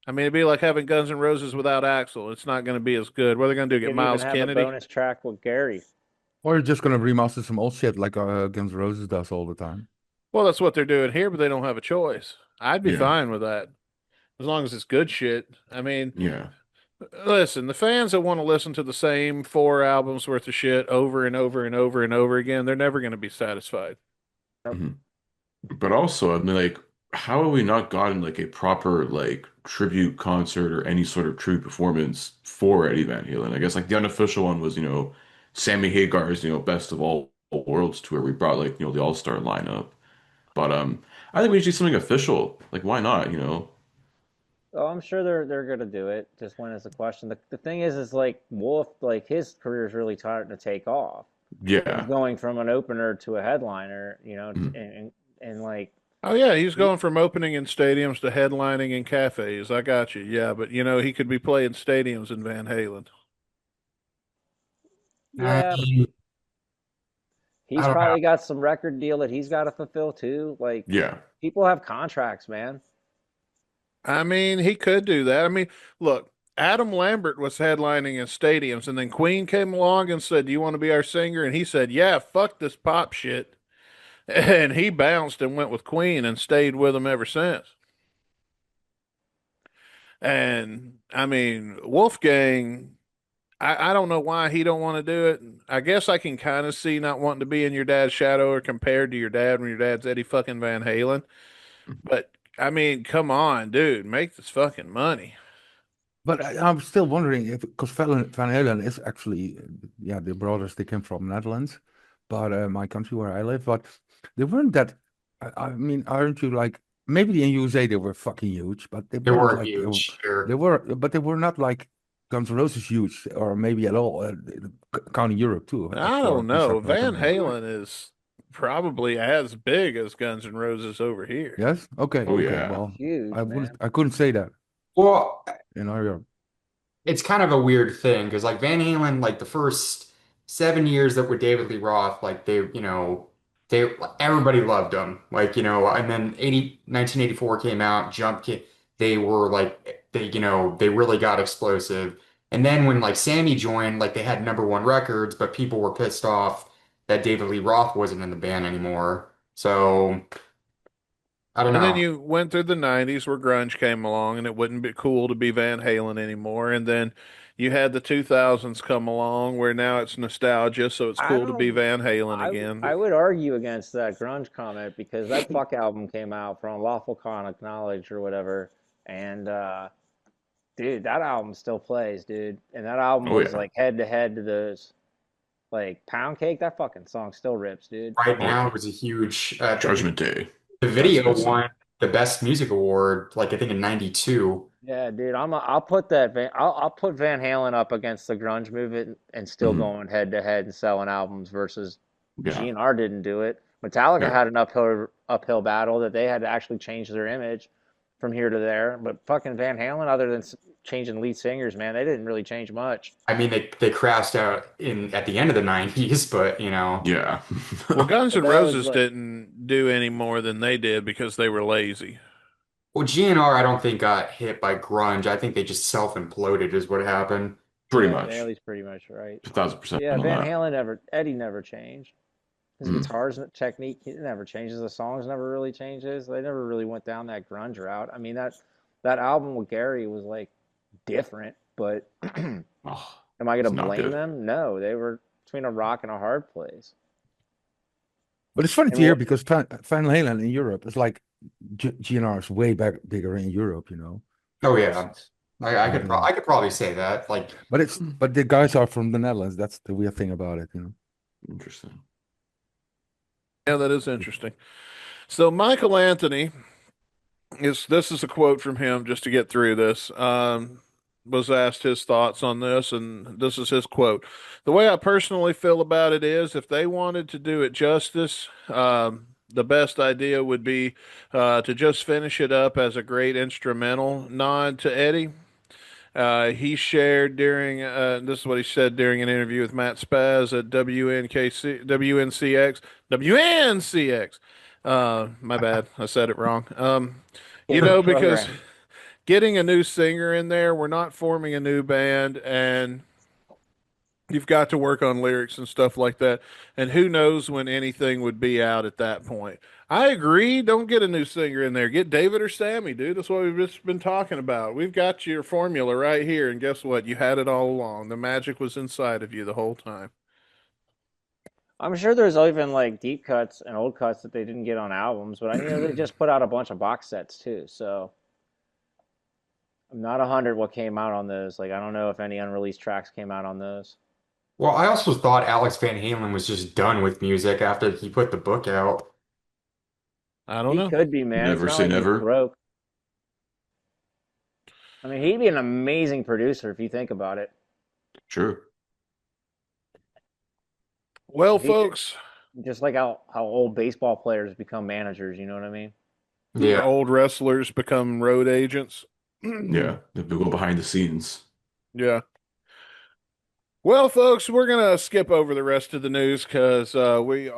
I mean, it'd be like having Guns N' Roses without Axl. It's not going to be as good. What are they going to do? You Get could even Miles have a Kennedy? bonus track with Gary. Or you're just gonna remaster some old shit like Guns N' Roses does all the time. Well, that's what they're doing here, but they don't have a choice. I'd be Yeah. fine with that as long as it's good shit. I mean, Yeah. listen, the fans that want to listen to the same four albums worth of shit over and over and over and over again, they're never going to be satisfied. Mhm. But also, I mean, like, how have we not gotten like a proper like tribute concert or any sort of tribute performance for Eddie Van Halen? I guess like the unofficial one was, Sammy Hagar's, Best of All Worlds tour. We brought like, the All-Star lineup. But I think we should do something official. Like, why not, Oh, I'm sure they're gonna do it. Just when is the question. The thing is like Wolf, like his career is really starting to take off. He's Yeah. going from an opener to a headliner, Mhm. and like Oh yeah, he's he- going from opening in stadiums to headlining in cafes. I got you. Yeah, but he could be playing stadiums in Van Halen. I yeah, mean, I he's don't know. probably got some record deal that he's got to fulfill too. Like Yeah. people have contracts, man. I mean, he could do that. I mean, look, Adam Lambert was headlining in stadiums, and then Queen came along and said, "Do you want to be our singer?" And he said, "Yeah, fuck this pop shit." And he bounced and went with Queen and stayed with them ever since. And I mean, Wolfgang, I don't know why he don't want to do it. I guess I can kind of see not wanting to be in your dad's shadow or compared to your dad when your dad's Eddie fucking Van Halen. But I mean, come on, dude, make this fucking money. But I'm still wondering if because Van Halen is actually yeah, the brothers they came from Netherlands, but my country where I live, but they weren't that. I mean, aren't you like maybe in USA they were fucking huge, but they They weren't were like huge. they Sure. were, but they were not like Guns N' Roses huge or maybe at all, counting Europe too I for don't these know. type of Van bands. Halen is probably as big as Guns N' Roses over here. Yes, okay, Oh okay. yeah. Well, Huge, man. I couldn't say that Well, in our Europe. it's kind of a weird thing because like Van Halen, like the first 7 years that with David Lee Roth, like they everybody loved them. Like, and then 1984 came out, they were like they really got explosive. And then when like Sammy joined, like they had #1 records, but people were pissed off that David Lee Roth wasn't in the band anymore. So I don't And then know. you went through the 90s where grunge came along and it wouldn't be cool to be Van Halen anymore. And then you had the 2000s come along where now it's nostalgia, so it's I cool to be don't. Van Halen again. I would argue against that grunge comment because that fuck album came out from Lawful Con Acknowledge or whatever, and dude, that album still plays, dude. And that album Oh was yeah. like head to head to those like Pound Cake. That fucking song still rips, dude. Right Oh now yeah. it was a huge. Judgment Day. The That's a video good song. won the Best Music Award, like I think in '92. Yeah, dude. I'll put I'll put Van Halen up against the grunge movement and still Mhm. going head to head and selling albums versus Yeah. GNR didn't do it. Metallica Yeah. had an uphill battle that they had to actually change their image from here to there. But fucking Van Halen, other than changing lead singers, man, they didn't really change much. I mean, they crashed out in at the end of the '90s, but Yeah. Well, Guns But N' that was Roses like, didn't do any more than they did because they were lazy. well, GNR I don't think got hit by grunge. I think they just self-imploded is what happened. Pretty yeah, much. Bailey's pretty much right. 1000% Yeah, on Van that. Halen Eddie never changed. His Mm. guitars technique he never changes. The songs never really changes. They never really went down that grunge route. I mean that album with Gary was like different, but am Oh, I it's gonna not blame good. them? No, they were between a rock and a hard place. But it's funny to And hear what because Van Halen in Europe is like GNR is way bigger in Europe, you know. Oh It's, yeah, it's, I yeah. I could probably say that. Like, But the guys are from the Netherlands. That's the weird thing about it, you know. Interesting. Yeah, that is interesting. So Michael Anthony this is a quote from him just to get through this. Was asked his thoughts on this, and this is his quote. The way I personally feel about it is if they wanted to do it justice, the best idea would be to just finish it up as a great instrumental nod to Eddie. He shared during this is what he said during an interview with Matt Spaz at WNCX. My bad, I said it wrong. Because program? getting a new singer in there, we're not forming a new band, and you've got to work on lyrics and stuff like that. And who knows when anything would be out at that point. I agree. Don't get a new singer in there. Get David or Sammy, dude. That's what we've just been talking about. We've got your formula right here. And guess what? You had it all along. The magic was inside of you the whole time. I'm sure there's even like deep cuts and old cuts that they didn't get on albums, but they just put out a bunch of box sets too. So I'm not 100 what came out on those. Like I don't know if any unreleased tracks came out on those. well, I also thought Alex Van Halen was just done with music after he put the book out. I don't He know. could be, man. It's Never not say like he's never. broke. I mean, he'd be an amazing producer if you think about it. Sure. Well, If he could, folks, just like how old baseball players become managers, you know what I mean? Yeah. old wrestlers become road agents. Yeah. They go behind the scenes. Yeah. Well, folks, we're gonna skip over the rest of the news because we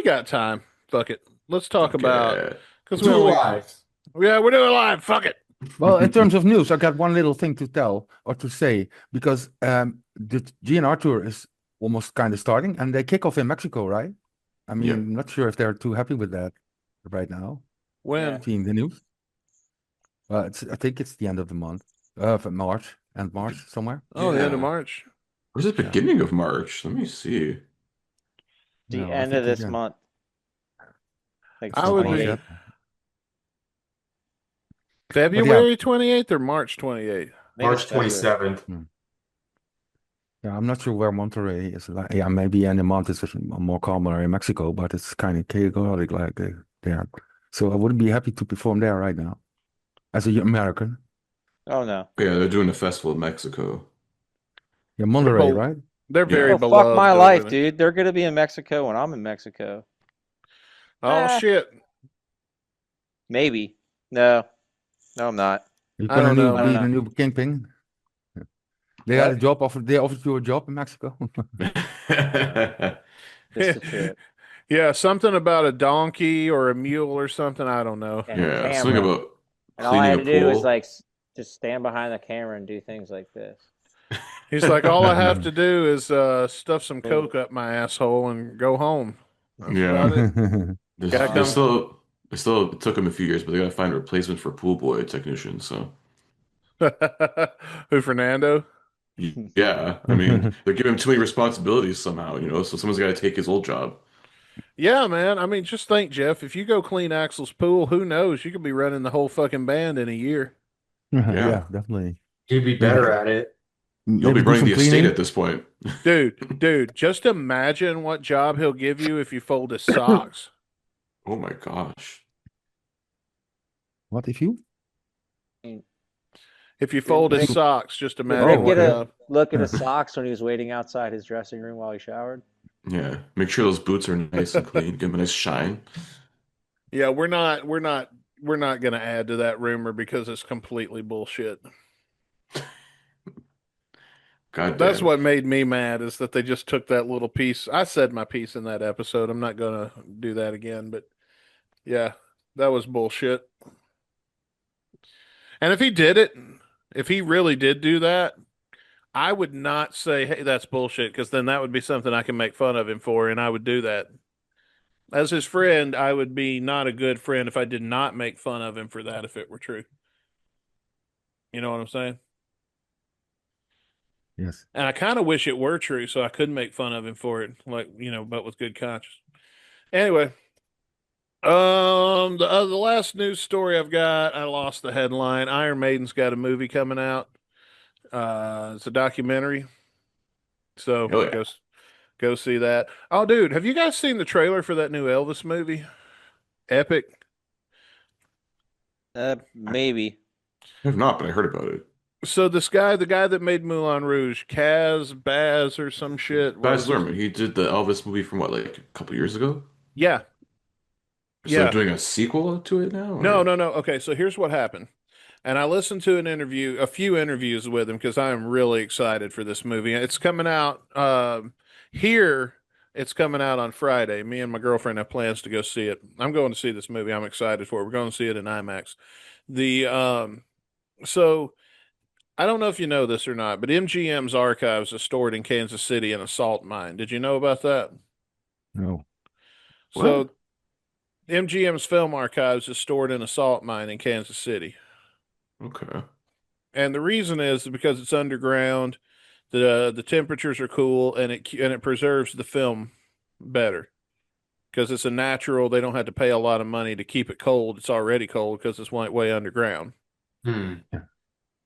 got time. Fuck it. Let's talk Fuck about it. because we Two only lives. we're doing live. Fuck it. Well, in terms of news, I got one little thing to tell or to say because the GNR tour is almost kind of starting and they kick off in Mexico, right? I mean, Yeah. I'm not sure if they're too happy with that right now, When seeing the news. I think it's the end of the month, of March, and March somewhere. the end of Yeah. March. Or is it beginning of March? Let me see. The No, I end think of this yeah. month. Like I would be 28th. February 28th or March 28th. I think it's March 27th. Yeah, I'm not sure where Monterrey is. Like, yeah, maybe in the month it's more calmer in Mexico, but it's kind of chaotic like there. So I wouldn't be happy to perform there right now as a American. Oh no. Yeah, they're doing a festival in Mexico. Yeah, Monterrey, bel- right? They're very Oh, beloved fuck my over life, there. dude. They're gonna be in Mexico when I'm in Mexico. Oh shit! Maybe. No, I'm not. You're I gonna don't know, I don't be the know. new kingpin. They What? had a job offered. They offered you a job in Mexico. Just a trip Yeah, something about a donkey or a mule or something. I don't know. and a Yeah, something camera, about and all I cleaning had a to do was pool. like just stand behind the camera and do things like this. He's like, all I have to do is stuff some Cool. coke up my asshole and go home. That's Yeah. about it. They, Guy they come. still, they still it took them a few years, but they gotta find a replacement for pool boy technician. So Who, Fernando? yeah, I mean, they're giving him too many responsibilities somehow, so someone's got to take his old job. Yeah, man. I mean, just think, Jeff, if you go clean Axel's pool, who knows? You could be running the whole fucking band in a year. Yeah, Yeah, definitely. He'd be Maybe better at it. you'll be maybe do running some the estate at cleaning. this point. Dude, just imagine what job he'll give you if you fold his socks. Oh my gosh. What if you? If you Did fold his Nick, You- socks, just did imagine Nick Oh, what get okay. a job. look at Yeah. his socks when he was waiting outside his dressing room while he showered? Yeah, make sure those boots are nice and clean. Give them a nice shine. Yeah, we're not gonna add to that rumor because it's completely bullshit. God That's damn. what made me mad is that they just took that little piece. I said my piece in that episode. I'm not gonna do that again, but yeah, that was bullshit. And if he did it, if he really did do that, I would not say, "Hey, that's bullshit," because then that would be something I can make fun of him for, and I would do that. As his friend, I would be not a good friend if I did not make fun of him for that if it were true. You know what I'm saying? Yes. And I kind of wish it were true so I could make fun of him for it, like, but with good conscience. Anyway, the last news story I've got, I lost the headline. Iron Maiden's got a movie coming out. It's a documentary, so Oh yeah. go see that. Oh, dude, have you guys seen the trailer for that new Elvis movie? Epic. Maybe. I have not, but I heard about it. So this guy, the guy that made Moulin Rouge, Baz or some shit. What Baz was his? Luhrmann, he did the Elvis movie from what, like a couple years ago? Yeah, So they're yeah. doing a sequel to it now, No, or no, no. Okay, so here's what happened. And I listened to a few interviews with him because I am really excited for this movie. It's coming out here. It's coming out on Friday. Me and my girlfriend have plans to go see it. I'm going to see this movie. I'm excited for it. We're going to see it in IMAX. The so I don't know if you know this or not, but MGM's archives are stored in Kansas City in a salt mine. Did you know about that? No. what? So MGM's film archives is stored in a salt mine in Kansas City. Okay. And the reason is because it's underground, the temperatures are cool, and it preserves the film better because it's a natural. They don't have to pay a lot of money to keep it cold. It's already cold because it's way underground. Hmm.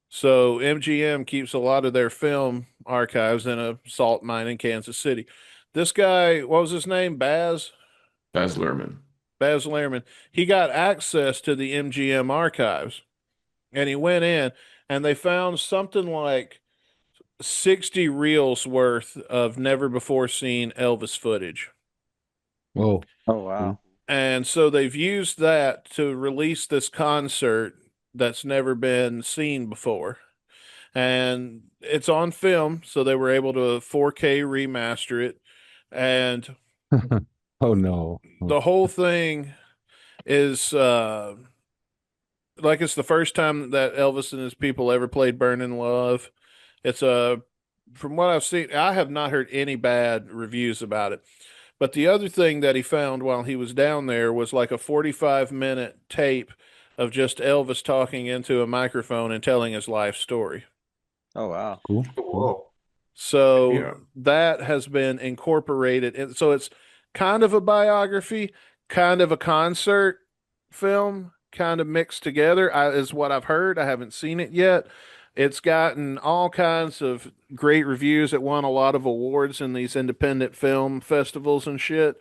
So MGM keeps a lot of their film archives in a salt mine in Kansas City. This guy, what was his name? Baz Luhrmann. Baz Luhrmann. He got access to the MGM archives, and he went in, and they found something like 60 reels worth of never before seen Elvis footage. Whoa. Oh wow. And so they've used that to release this concert that's never been seen before. And it's on film, so they were able to 4K remaster it. And Oh no. Oh. the whole thing is like it's the first time that Elvis and his people ever played Burning Love. It's a From what I've seen, I have not heard any bad reviews about it. But the other thing that he found while he was down there was like a 45-minute tape of just Elvis talking into a microphone and telling his life story. Oh wow. Cool. Cool. Whoa. So Yeah. that has been incorporated. And so it's kind of a biography, kind of a concert film, kind of mixed together, is what I've heard. I haven't seen it yet. It's gotten all kinds of great reviews. It won a lot of awards in these independent film festivals and shit.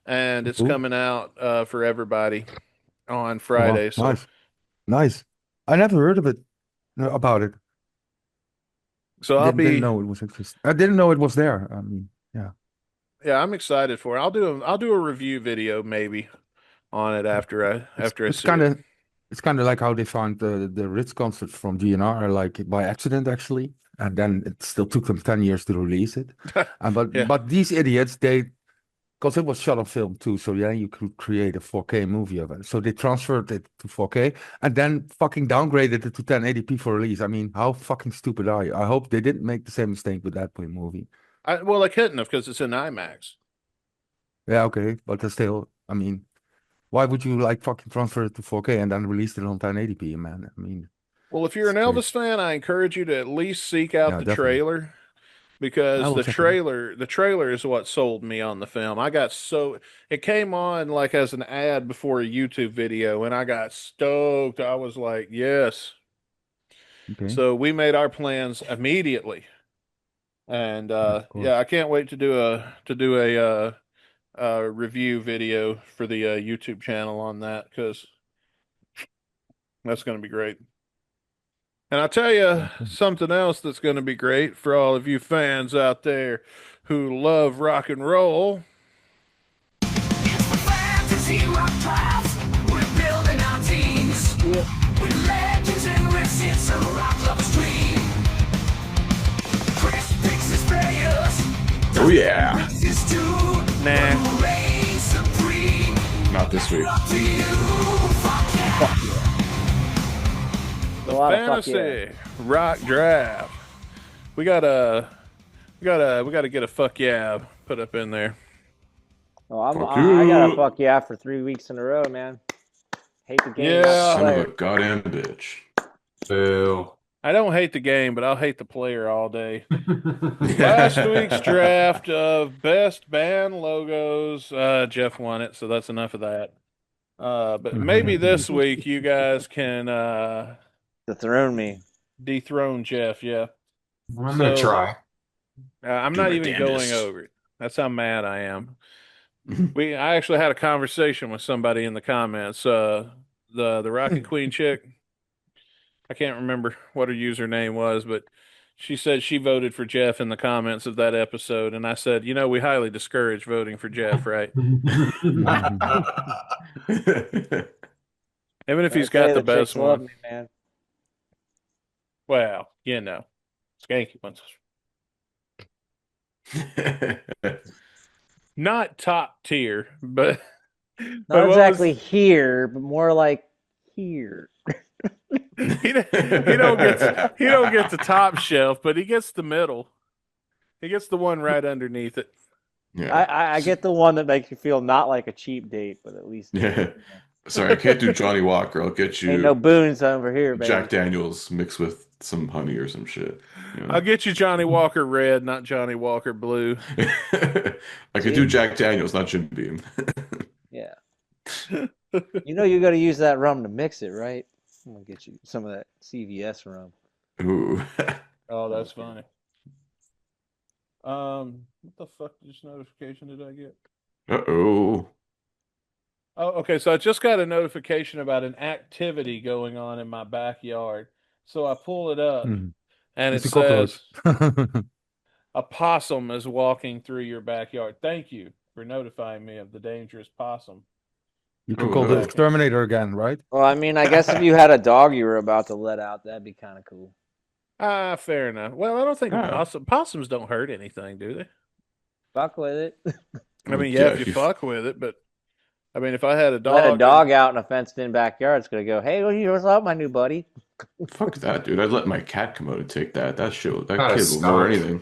And it's Cool. coming out for everybody on Oh, wow. Friday. So, Nice. Nice. I never heard of it about it. so Didn't know it was exist. I didn't know it was there. I mean, yeah. yeah, I'm excited for it. I'll do a review video maybe on it It's after I it's see kind it. of it's kind of like how they found the Ritz concert from GNR, like by accident actually, and then it still took them 10 years to release it. And Yeah. but these idiots, because it was shot on film too, so yeah, you could create a 4K movie of it. So they transferred it to 4K and then fucking downgraded it to 1080p for release. I mean, how fucking stupid are you? I hope they didn't make the same mistake with that movie. Well, I couldn't have because it's in IMAX. Yeah, okay, but still, I mean, Why would you like fucking transfer it to 4K and then release it on 1080p, man? I mean, Well, if you're an it's crazy. Elvis fan, I encourage you to at least seek out Yeah, the definitely. trailer I because will the check it out. trailer is what sold me on the film. It came on like as an ad before a YouTube video, and I got stoked. I was like, yes. Okay. So we made our plans immediately, and Of yeah, course. I can't wait to do a review video for the YouTube channel on that because that's going to be great. And I'll tell you Okay. something else that's going to be great for all of you fans out there who love rock and roll. Fantasy rock class, we're building our teams with legends and risks. It's a rock lover's dream. Chris picks his players. Oh yeah. His two. Nah. Reign supreme. Not this week. Up to you. Fuck yeah. A lot of fuck Fantasy rock draft. We gotta get a fuck yeah put up in there. Oh, Fuck I got you. a fuck yeah for 3 weeks in a row, man. Hate the game. Yeah. not the Son of player. a goddamn bitch. Boo. I don't hate the game, but I'll hate the player all day. Last week's draft of best band logos, Jeff won it, so that's enough of that. But maybe this week you guys can Dethrone me. dethrone Jeff. Yeah, I'm gonna So- try. I'm Do not my even damnedest. going over it. That's how mad I am. I actually had a conversation with somebody in the comments. The Rocket Queen chick. I can't remember what her username was, but she said she voted for Jeff in the comments of that episode, and I said, we highly discourage voting for Jeff, right? Even if he's I tell got you, the best chicks love one. me, man. Well, skanky ones. Not top tier, but Not what was- exactly here, but more like here. he don't get the top shelf, but he gets the middle. He gets the one right underneath it. Yeah. I get the one that makes you feel not like a cheap date, but at least Yeah. Sorry, I can't do Johnny Walker. I'll get you ain't no boons over here, baby. Jack Daniels mixed with some honey or some shit. You know? I'll get you Johnny Walker Red, not Johnny Walker Blue. I could do Jack Daniels, not Jim Beam. Yeah. You got to use that rum to mix it, right? I'm gonna get you some of that CVS rum. Ooh. Oh, that's funny. What the fuck? Just notification did I get? Uh-oh. Oh, okay. So I just got a notification about an activity going on in my backyard. So I pull it up, Mhm. and it It's a cockroach. says a possum is walking through your backyard. Thank you for notifying me of the dangerous possum. You can Oh, call the no. exterminator again, right? Well, I mean, I guess if you had a dog you were about to let out, that'd be kind of cool. Fair enough. Well, I don't think Oh. possums don't hurt anything, do they? Fuck with it. I mean, Yeah, if you fuck with it, but I mean, if I had a dog, Let a dog out in a fenced-in backyard, it's gonna go, "Hey, what's up, my new buddy?" Fuck that, dude. I'd let my cat come out and take that. That shit, that Not a kid will know skunk. anything.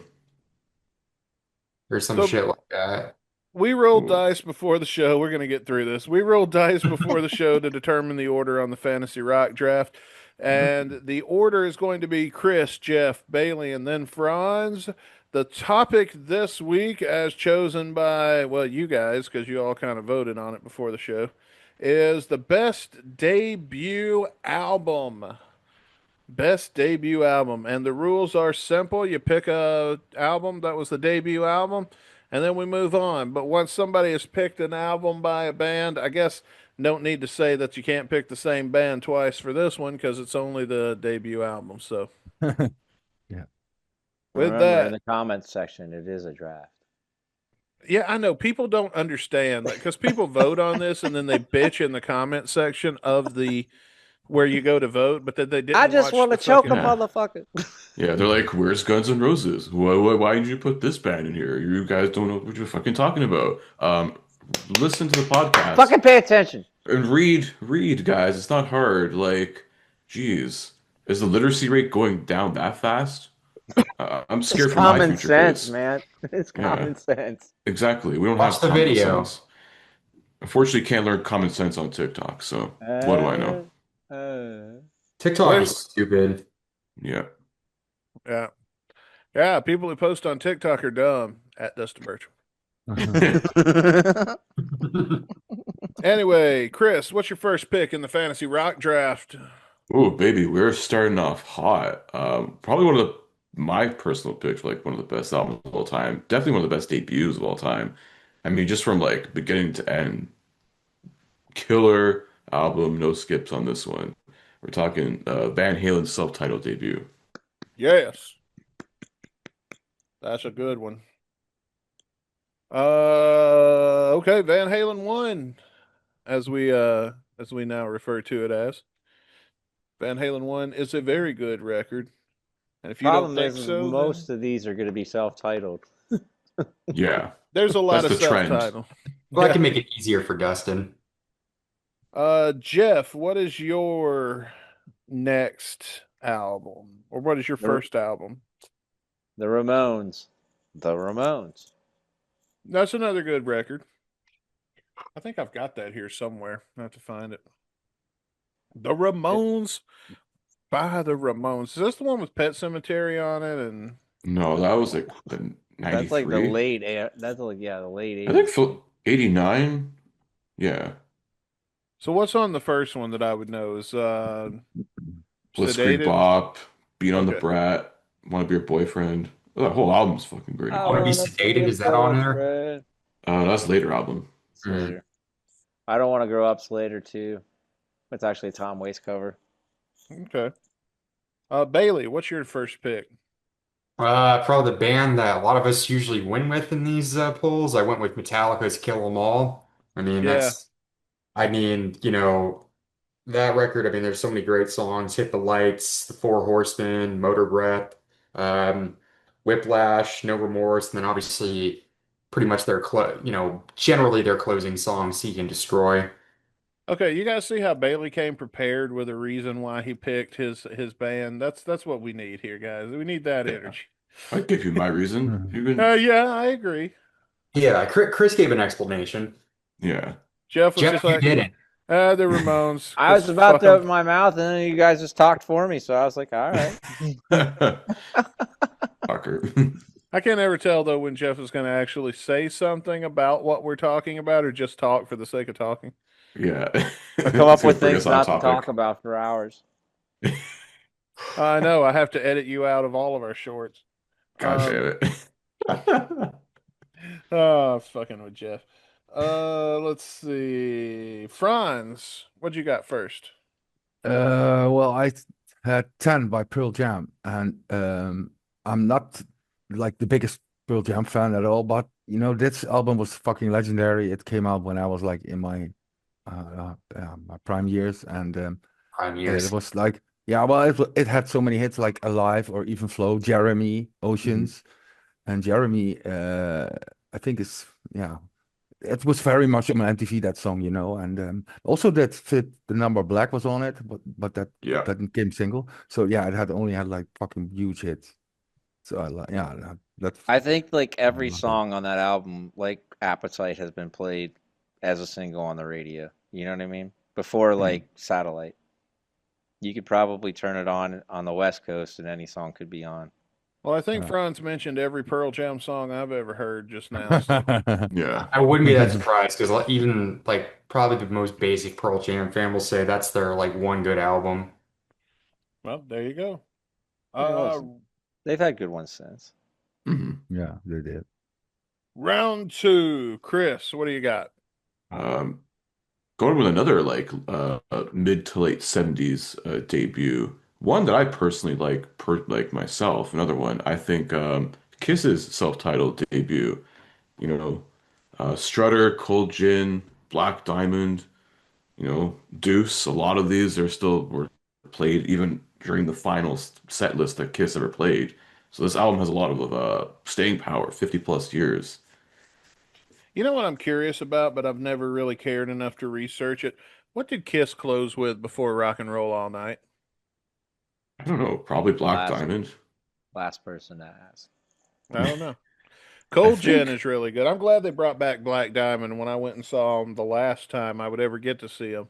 Or some So- shit like that. we rolled Ooh. dice before the show. We're going to get through this. We rolled dice before the show to determine the order on the Fantasy Rock draft. And the order is going to be Chris, Jeff, Bailey, and then Franz. The topic this week, as chosen by, well, you guys, because you all kind of voted on it before the show, is the best debut album. Best debut album. And the rules are simple. You pick a album that was the debut album, and then we move on. But once somebody has picked an album by a band, I guess don't need to say that you can't pick the same band twice for this one because it's only the debut album. So with Remember, that, in the comments section, it is a draft. yeah, I know people don't understand that because people vote on this and then they bitch in the comment section of the where you go to vote, but then they didn't. I just watch want to the choke a fucking- Yeah. motherfucker. Yeah, they're like, "Where's Guns N' Roses? Why did you put this band in here? You guys don't know what you're fucking talking about." Listen to the podcast Fucking pay attention. and read, guys. It's not hard. Like, geez, is the literacy rate going down that fast? I'm scared It's for my common future sense, kids. man. It's Yeah. common sense. Exactly. We don't Watch have the common video. sense. Unfortunately, can't learn common sense on TikTok. So what do I know? TikTok Where's- is stupid. Yeah. Yeah. Yeah, people who post on TikTok are dumb at Dustin Birch. Anyway, Chris, what's your first pick in the fantasy rock draft? Oh, baby, we're starting off hot. Probably one of my personal picks, like one of the best albums of all time. Definitely one of the best debuts of all time. I mean, just from like beginning to end, killer album, no skips on this one. We're talking Van Halen's self-titled debut. Yes. That's a good one. Okay, Van Halen 1, as we now refer to it as. Van Halen 1 is a very good record. And if you don't Problem think is so, most of these are going to be self-titled. Yeah, there's a lot that's of the trend. self-title. Well, I can make it easier for Dustin. Jeff, what is your next album? Or what is your first album? The Ramones. The Ramones. That's another good record. I think I've got that here somewhere. I have to find it. The Ramones by the Ramones. Is this the one with Pet Cemetery on it? And No, that was like the That's like the 93. late. That's like the late I think 80s. for 89. Yeah. so what's on the first one that I would know is Blitzkrieg Sedated. Bop, Beat on the Okay. Brat, Wanna Be Your Boyfriend. Oh, that whole album's fucking great. I Wanna Be wanna Sedated, a is that on there? boyfriend. That's a later album. It's later. I Don't Want to Grow Up's later too. It's actually a Tom Waits cover. Okay. Bailey, what's your first pick? Probably the band that a lot of us usually win with in these polls. I went with Metallica's Kill 'Em All. I mean, Yeah. that record, I mean, there's so many great songs. Hit the Lights, The Four Horsemen, Motor Breath, um, Whiplash, No Remorse, and then obviously pretty much generally their closing song, Seek and Destroy. Okay, you guys see how Bailey came prepared with a reason why he picked his band. That's what we need here, guys. We need that Yeah. energy. I give you my reason. You can, Yeah, I agree. Yeah, Chris gave an explanation. yeah. Jeff was Jeff, just you like, didn't. the Ramones. I was 'cause about fuck to 'em. open my mouth, and then you guys just talked for me. So I was like, all right. Fucker. I can't ever tell though when Jeff is going to actually say something about what we're talking about, or just talk for the sake of talking. Yeah. Or come up It's gonna with bring things us on not to topic. talk about for hours. I know. I have to edit you out of all of our shorts. God damn it. Oh, fucking with Jeff. Let's see. Franz, what you got first? Well, I had 10 by Pearl Jam, and I'm not like the biggest Pearl Jam fan at all, but this album was fucking legendary. It came out when I was like in my prime years, and Prime it years. was like, yeah, well, it had so many hits like Alive or Even Flow, Jeremy, Oceans, and Jeremy, I think it was very much on MTV, that song, and also that Fit the Number Black was on it, but that Yeah. came single. So yeah, it had only had like fucking huge hits. So that's I think like every love it. song on that album, like Appetite, has been played as a single on the radio. You know what I mean? Before like satellite. You could probably turn it on the West Coast and any song could be on. Well, I think Franz mentioned every Pearl Jam song I've ever heard just now. So. Yeah. I wouldn't be that surprised because even like probably the most basic Pearl Jam fan will say that's their like one good album. Well, there you go. They've had good ones since. Mhm. Yeah, they did. Round 2. Chris, what do you got? Going with another like mid to late 70s debut. One that I personally like myself. Another one, I think Kiss's self-titled debut. Strutter, Cold Gin, Black Diamond, Deuce. A lot of these were played even during the final set list that Kiss ever played. So this album has a lot of staying power, 50 plus years. You know what I'm curious about, but I've never really cared enough to research it. What did Kiss close with before Rock and Roll All Night? I don't know, probably Black Last- Diamond. Last person to ask. I don't know. Cold think- Gin is really good. I'm glad they brought back Black Diamond. When I went and saw them the last time I would ever get to see them,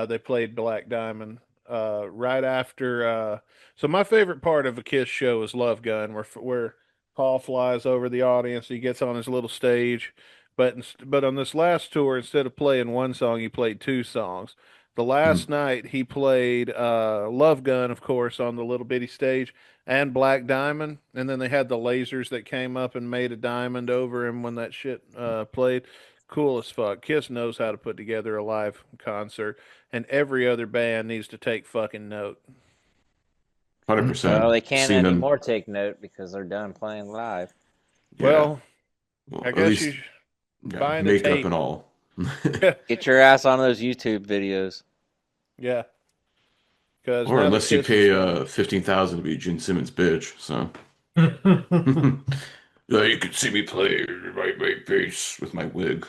they played Black Diamond right after. So my favorite part of a Kiss show is Love Gun, where Paul flies over the audience. He gets on his little stage, but on this last tour, instead of playing one song, he played two songs. The last night he played Love Gun, of course, on the little bitty stage, and Black Diamond, and then they had the lasers that came up and made a diamond over him when that shit played. Cool as fuck. Kiss knows how to put together a live concert, and every other band needs to take fucking note. 100%. Well, they can't Seen them. anymore take note because they're done playing live. Yeah. Well, Well, I at guess least, you yeah, buying a makeup tape. and all. Get your ass on those YouTube videos. Yeah, because Or now the unless you Kiss pay is gone. 15,000 to be Gene Simmons' bitch. So yeah, you could see me play my bass with my wig.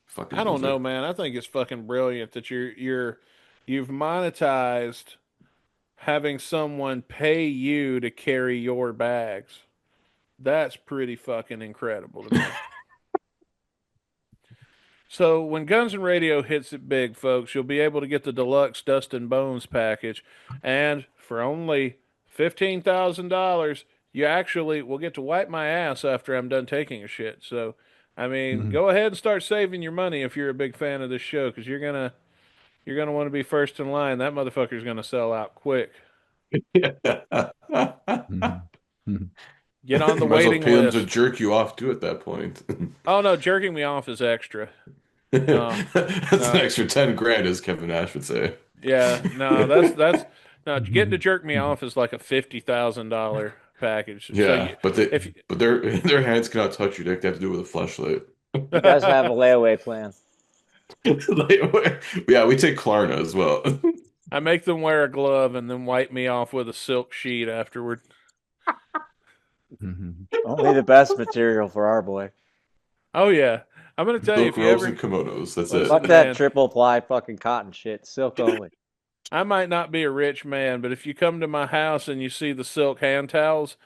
Fucking I don't loser. know, man. I think it's fucking brilliant that you've monetized having someone pay you to carry your bags. That's pretty fucking incredible to me. So when Guns N' Radio hits it big, folks, you'll be able to get the deluxe Dustin Bones package, and for only $15,000, you actually will get to wipe my ass after I'm done taking a shit. So, I mean, go ahead and start saving your money if you're a big fan of this show, because you're gonna want to be first in line. That motherfucker's gonna sell out quick. Get on the Might as well waiting pay them to list. jerk you off too at that point. Oh no, jerking me off is extra. No, That's no. an extra 10 grand, as Kevin Nash would say. Yeah, no, that's no. Getting to jerk me off is like a $50,000 package. So Yeah, you, but if their hands cannot touch you. They have to do it with a flashlight. You guys have a layaway plan. Yeah, we take Klarna as well. I make them wear a glove and then wipe me off with a silk sheet afterward. Only the best material for our boy. Oh yeah, I'm gonna tell you Silk if you robes ever and kimonos. That's Listen, it. Fuck man. that triple ply fucking cotton shit. Silk only. I might not be a rich man, but if you come to my house and you see the silk hand towels,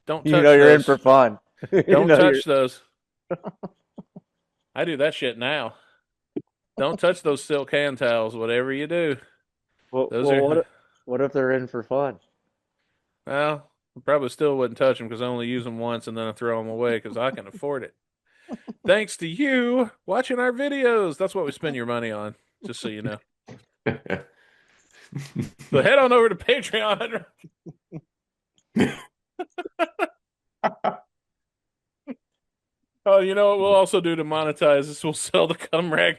don't touch You know you're in those. for fun. You Don't know touch those. I do that shit now. Don't touch those silk hand towels, whatever you do. Well, Those are what if they're in for fun? well, I probably still wouldn't touch them because I only use them once and then I throw them away because I can afford it. Thanks to you watching our videos. That's what we spend your money on, just so you know. So head on over to Patreon. Oh, you know what we'll also do to monetize this? We'll sell the cum rag.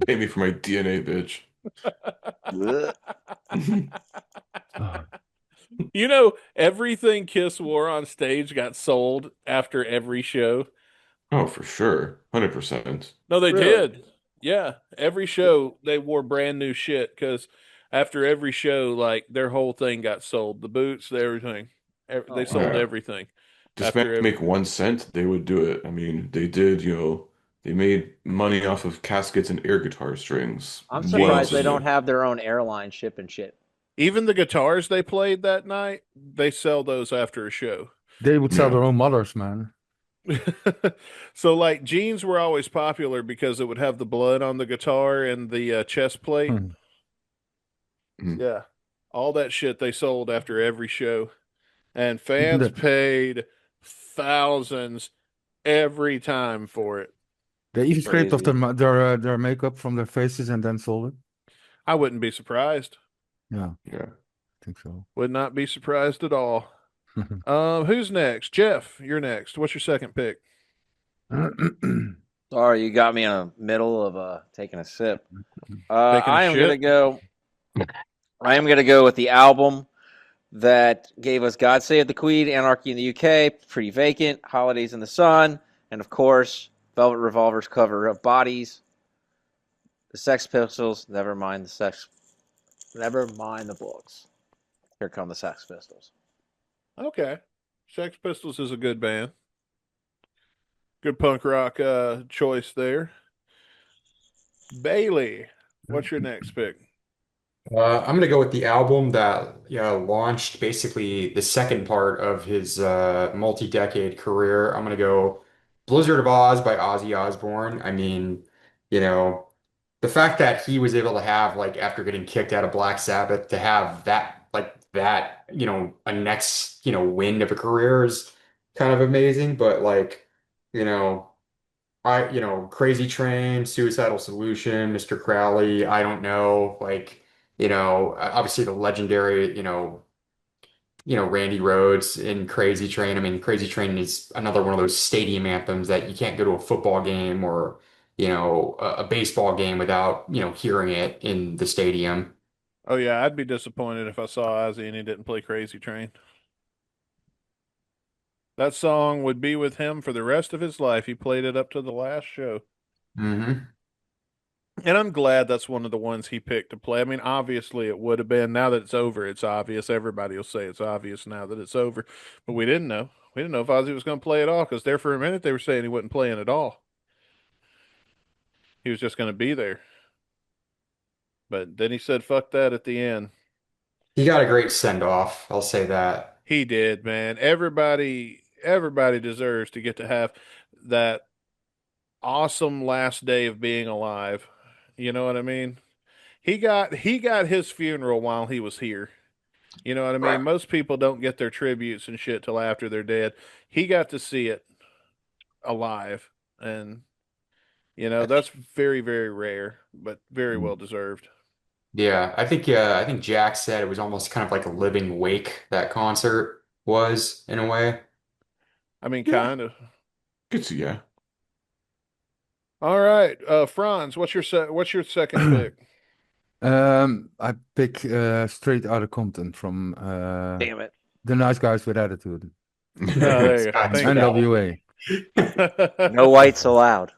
Pay me for my DNA, bitch. You know, everything Kiss wore on stage got sold after every show. Oh, for sure. 100%. No, they Really? did. Yeah, every show they wore brand new shit because after every show, like their whole thing got sold. The boots, everything. They sold Yeah. everything. Just After make 1 cent, they would do it. I mean, they did, they made money off of caskets and air guitar strings. I'm What surprised else they is don't new? have their own airline shipping shit. Even the guitars they played that night, they sell those after a show. They would sell Yeah. their own mothers, man. So, like, jeans were always popular because it would have the blood on the guitar and the chest plate. Yeah. All that shit they sold after every show. And fans that. paid thousands every time for it. They even scraped off Crazy. their makeup from their faces and then sold it. I wouldn't be surprised. Yeah, Yeah. I think so. Would not be surprised at all. Who's next? Jeff, you're next. What's your second pick? Sorry, you got me in the middle of taking a sip. Taking a I am shit? gonna go. I am gonna go with the album that gave us "God Save the Queen," "Anarchy in the UK," "Pretty Vacant," "Holidays in the Sun," and of course, Velvet Revolver's cover of "Bodies." The Sex Pistols. Never mind the books. Here come the Sex Pistols. Okay. Sex Pistols is a good band. Good punk rock choice there. Bailey, what's your next pick? I'm gonna go with the album that launched basically the second part of his multi-decade career. I'm gonna go Blizzard of Oz by Ozzy Osbourne. I mean, you know, the fact that he was able to have like after getting kicked out of Black Sabbath to have that, a next, wind of a career is kind of amazing. But like, you know. Crazy Train, Suicidal Solution, Mr. Crowley, I don't know, like, obviously the legendary, Randy Rhoads in Crazy Train. I mean, Crazy Train is another one of those stadium anthems that you can't go to a football game or, a baseball game without, hearing it in the stadium. Oh yeah, I'd be disappointed if I saw Ozzy and he didn't play Crazy Train. That song would be with him for the rest of his life. He played it up to the last show. Hmm. And I'm glad that's one of the ones he picked to play. I mean, obviously it would have been. Now that it's over, it's obvious. Everybody will say it's obvious now that it's over. But we didn't know. We didn't know if Ozzy was going to play at all because there for a minute they were saying he wasn't playing at all. He was just going to be there. But then he said, fuck that at the end. He got a great send-off, I'll say that. He did, man. Everybody deserves to get to have that awesome last day of being alive. You know what I mean? He got his funeral while he was here. You know what I Right. mean? Most people don't get their tributes and shit till after they're dead. He got to see it alive, and that's very, very rare, but very well deserved. Yeah, I think Jack said it was almost kind of like a living wake, that concert was in a way. I mean, Yeah. kind of. Good to yeah. All right, Franz, what's your second pick? I pick Straight Outta Compton from Damn it. The Nice Guys with Attitude, Oh, there you go. Scott's Thank got you. NWA. No whites allowed.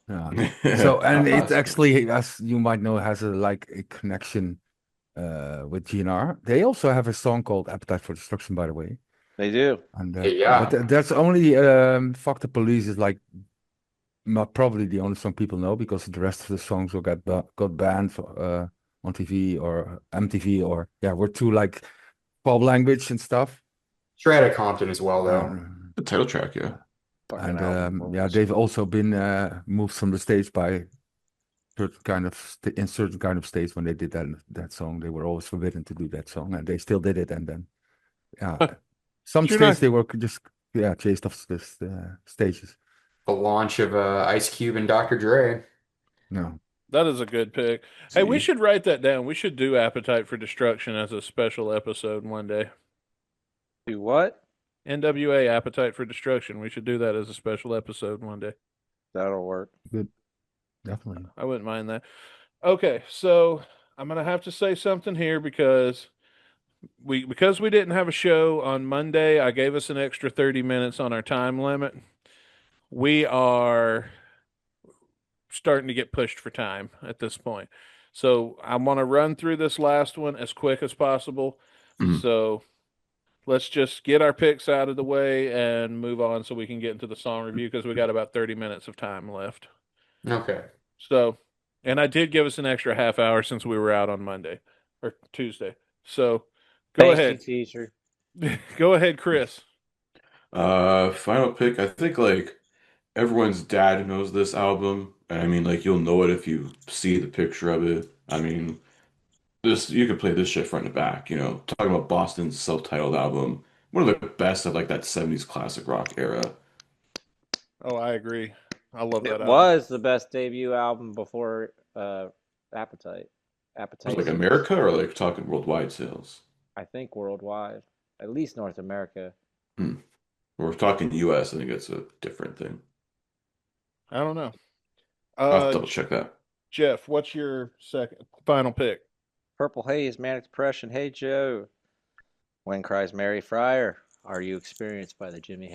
Yeah. So, and it actually, as you might know, has a connection with GNR. They also have a song called Appetite for Destruction, by the way. They do. And Yeah. but that's only Fuck the Police is like not probably the only song people know, because the rest of the songs will got banned on TV or MTV, or we're too like pop language and stuff. Straight Outta Compton as well, though. And, The title track, yeah. Fucking album. they've also been moved from the stage by in certain kind of states. When they did that song, they were always forbidden to do that song, and they still did it. And then some You're states not- they were just chased off the stages. The launch of Ice Cube and Dr. Dre. No. That is a good pick. Hey, we See? should write that down. We should do Appetite for Destruction as a special episode one day. Do what? NWA Appetite for Destruction. We should do that as a special episode one day. That'll work. Good. Definitely. I wouldn't mind that. Okay, so I'm gonna have to say something here because we didn't have a show on Monday. I gave us an extra 30 minutes on our time limit. We are starting to get pushed for time at this point. So I want to run through this last one as quick as possible. Mhm. So let's just get our picks out of the way and move on so we can get into the song review because we got about 30 minutes of time left. Okay. So, and I did give us an extra half hour since we were out on Monday or Tuesday. So go Thank you, ahead. teacher. Go ahead, Chris. Final pick. I think like everyone's dad knows this album. And I mean, like you'll know it if you see the picture of it. I mean, this you could play this shit front to back. Talking about Boston's self-titled album, one of the best of like that '70s classic rock era. Oh, I agree. I love that It album. was the best debut album before Appetite. Appetite. Like America or like talking worldwide sales. I think worldwide, at least North America. We're talking US. I think it's a different thing. I don't know. I'll have to double check that. Jeff, what's your final pick? Purple Haze, Manic Depression. Hey Joe. When Cries Mary Friar. Are you experienced by the Jimi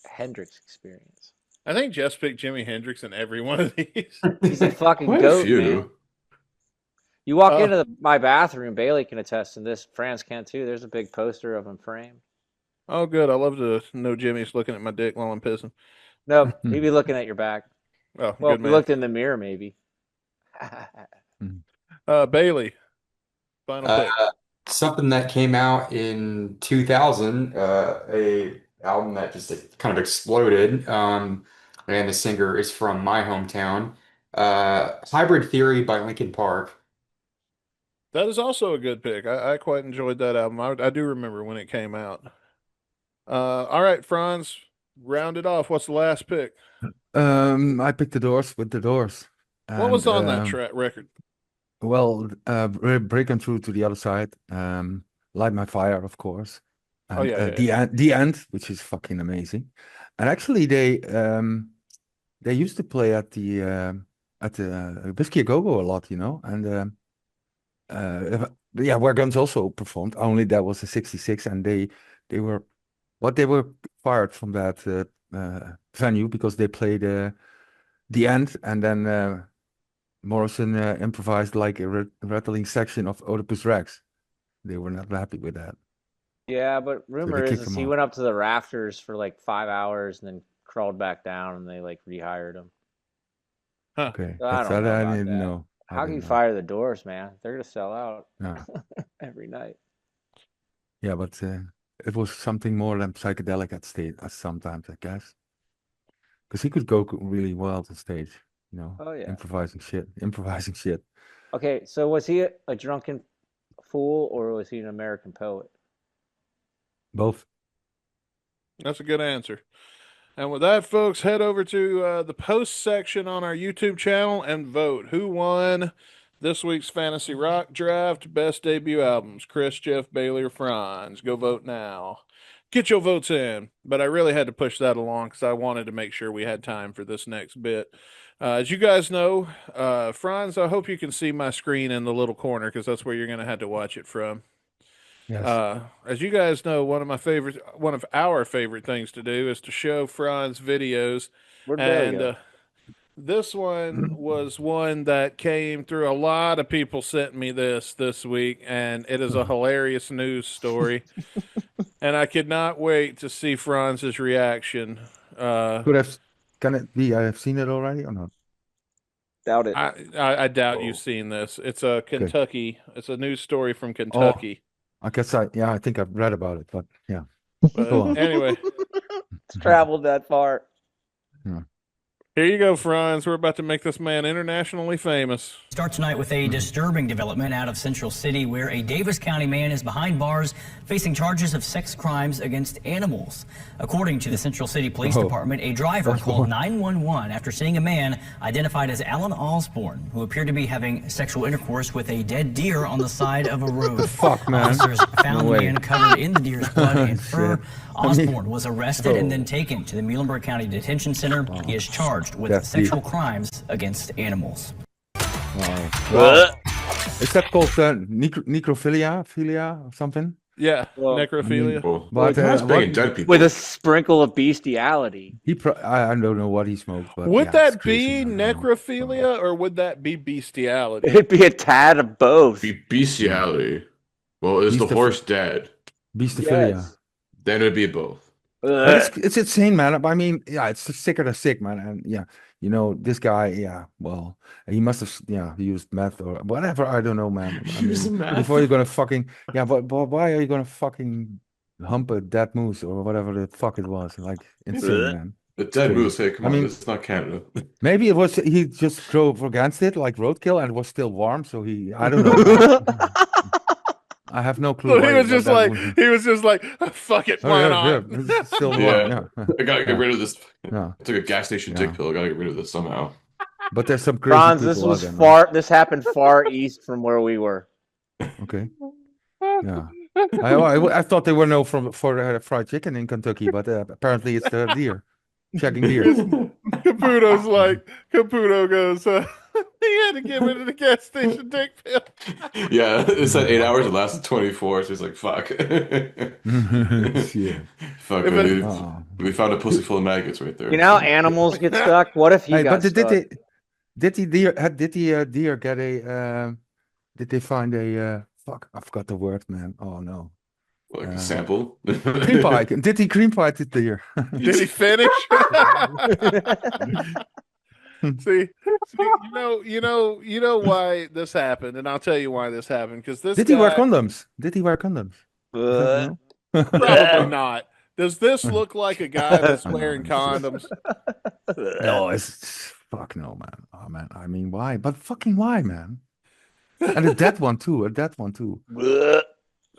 Hendrix experience? I think Jeff's picked Jimi Hendrix in every one of these. He's a fucking Quite a goat, few. man. You walk into my bathroom, Bailey can attest to this. Franz can too. There's a big poster of him framed. Oh, good. I love to know Jimmy's looking at my dick while I'm pissing. No, he'd be looking at your back. Oh, Well, good if man. you looked in the mirror, maybe. Bailey, Final pick. Something that came out in 2000, a album that just kind of exploded. And the singer is from my hometown. Hybrid Theory by Linkin Park. That is also a good pick. I quite enjoyed that album. I do remember when it came out. All right, Franz, round it off. What's the last pick? I picked the Doors with the Doors. What was And, on that track record? Well, Breaking Through to the Other Side, Light My Fire, of course, Oh, and yeah. The End, which is fucking amazing. And actually, they used to play at the Whiskey A Go Go a lot, you know, and yeah, where Guns also performed. Only that was a '66, and they were fired from that venue because they played The End, and then Morrison improvised like a rattling section of Oedipus Rex. They were not happy with that. Yeah, but So rumor they is, kicked him he off. went up to the rafters for like 5 hours and then crawled back down, and they like rehired him. Huh. Okay, I that's don't know I about didn't that. know. I How can you didn't know. fire the Doors, man? They're gonna sell out Yeah, every night. yeah, but it was something more than psychedelic at stage sometimes, I guess, because he could go really well on stage, you know, Oh yeah. improvising shit. Okay, so was he a drunken fool or was he an American poet? Both. That's a good answer. And with that, folks, head over to the post section on our YouTube channel and vote. Who won this week's Fantasy Rock Draft? Best debut albums: Chris, Jeff, Bailey, or Franz? Go vote now. Get your votes in. But I really had to push that along because I wanted to make sure we had time for this next bit. As you guys know, Franz, I hope you can see my screen in the little corner because that's where you're going to have to watch it from. Yes. As you guys know, one of our favorite things to do is to show Franz videos, Where'd Bailey and go? this one was one that came through. A lot of people sent me this week, and it is a hilarious news story, and I could not wait to see Franz's reaction. Can it be? I have seen it already or not? Doubt it. I doubt Oh. you've seen this. It's a Kentucky. It's a news story from Oh, Kentucky. I guess I think I've read about it, but yeah. But Go on. anyway, It's traveled that far. here you go, Franz. We're about to make this man internationally famous. Start tonight with a disturbing development out of Central City where a Davis County man is behind bars facing charges of sex crimes against animals. According to the Central City Police Department, a driver called 911 after seeing a man identified as Alan Osborne who appeared to be having sexual intercourse with a dead deer on the side of a road. Fuck, man. Officers found the man covered in the deer's blood and fur. Shit. Osborne was arrested and then taken to the Muhlenberg County Detention Center. He is charged with That's sexual crimes against animals. Wow. Is that called necrophilia or something? Yeah, Well, necrophilia. Well, But, that's banging what- dead people. With a sprinkle of bestiality. I don't know what he smoked, but Would yeah, that it's crazy, be I don't know. necrophilia or would that be bestiality? It'd be a tad of both. Be bestiality. Well, is the Beastoph- horse dead? Beastophilia. Yes. Then it'd be both. But it's insane, man. I mean, yeah, it's sicker than sick, man. And yeah, you know, this guy, yeah, well, he must have, used meth or whatever. I don't know, man. I Used mean, meth? before you're gonna fucking, but why are you gonna fucking hump a dead moose or whatever the fuck it was? Like, insane, man. The dead Crazy. moose. Hey, come I on, mean- this is not Canada. Maybe it was he just drove against it like roadkill and it was still warm, so I don't know. I have no clue. So he why was just that like, would- fuck it, Oh, why yeah, not? it's still warm. Yeah. Yeah. I gotta get rid of this. Yeah. I took a gas station Yeah. dick pill. I gotta get rid of this somehow. But there's some crazy Franz, people this out was there, man. far. This happened far east from where we were. Okay. Yeah. I thought they were known for fried chicken in Kentucky, but apparently it's the deer. Checking deer. Caputo goes, he had to get rid of the gas station dick pill. Yeah, it said 8 hours. It lasted 24. So he's like, fuck. Shit. Fuck. If Man, it- we found a pussy full of maggots right there. You know how animals get stuck? What if he Hey, got but stuck? did the deer get a did they find a fuck, I forgot the word, man. Oh no. Like a sample. Cream pie. Did he cream pie the deer? Did he finish? See, you know why this happened, and I'll tell you why this happened. Because this Did he wear guy condoms? Did he wear condoms? Is that no? probably not. Does this look like a guy that's I know, wearing it's just- condoms? No, it's fuck no, man. Oh man, I mean, why? But fucking why, man? And a dead one too. A dead one too.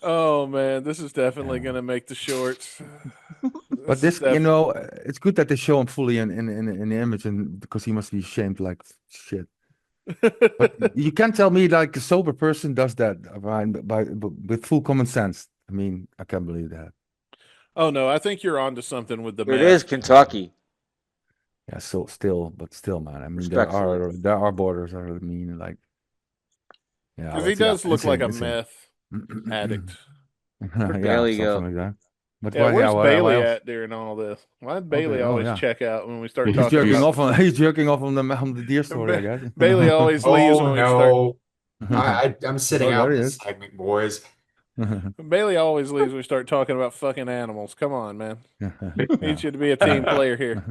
Oh man, this is definitely gonna make the shorts. But This is this, you know, it's good that they show him fully in the image, and because he must be shamed like shit. But you can't tell me like a sober person does that with full common sense. I mean, I can't believe that. Oh no, I think you're onto something with the It meth. is Kentucky. Yeah, so still, man. I mean, Respectfully. there are borders. I mean, like, yeah, Because he does look like a meth addict. Yeah, Bailey something go? like that. But Yeah, where's why Bailey else? at during all this? Why did Bailey Oh, always yeah. check out when we start He's talking Jerking about off on he's jerking off on the deer story, I guess. Bailey always leaves Oh when we start. no, I'm sitting Oh, out there he this is. segment, boys. Bailey always leaves when we start talking about fucking animals. Come on, man. Need you to be a team player here.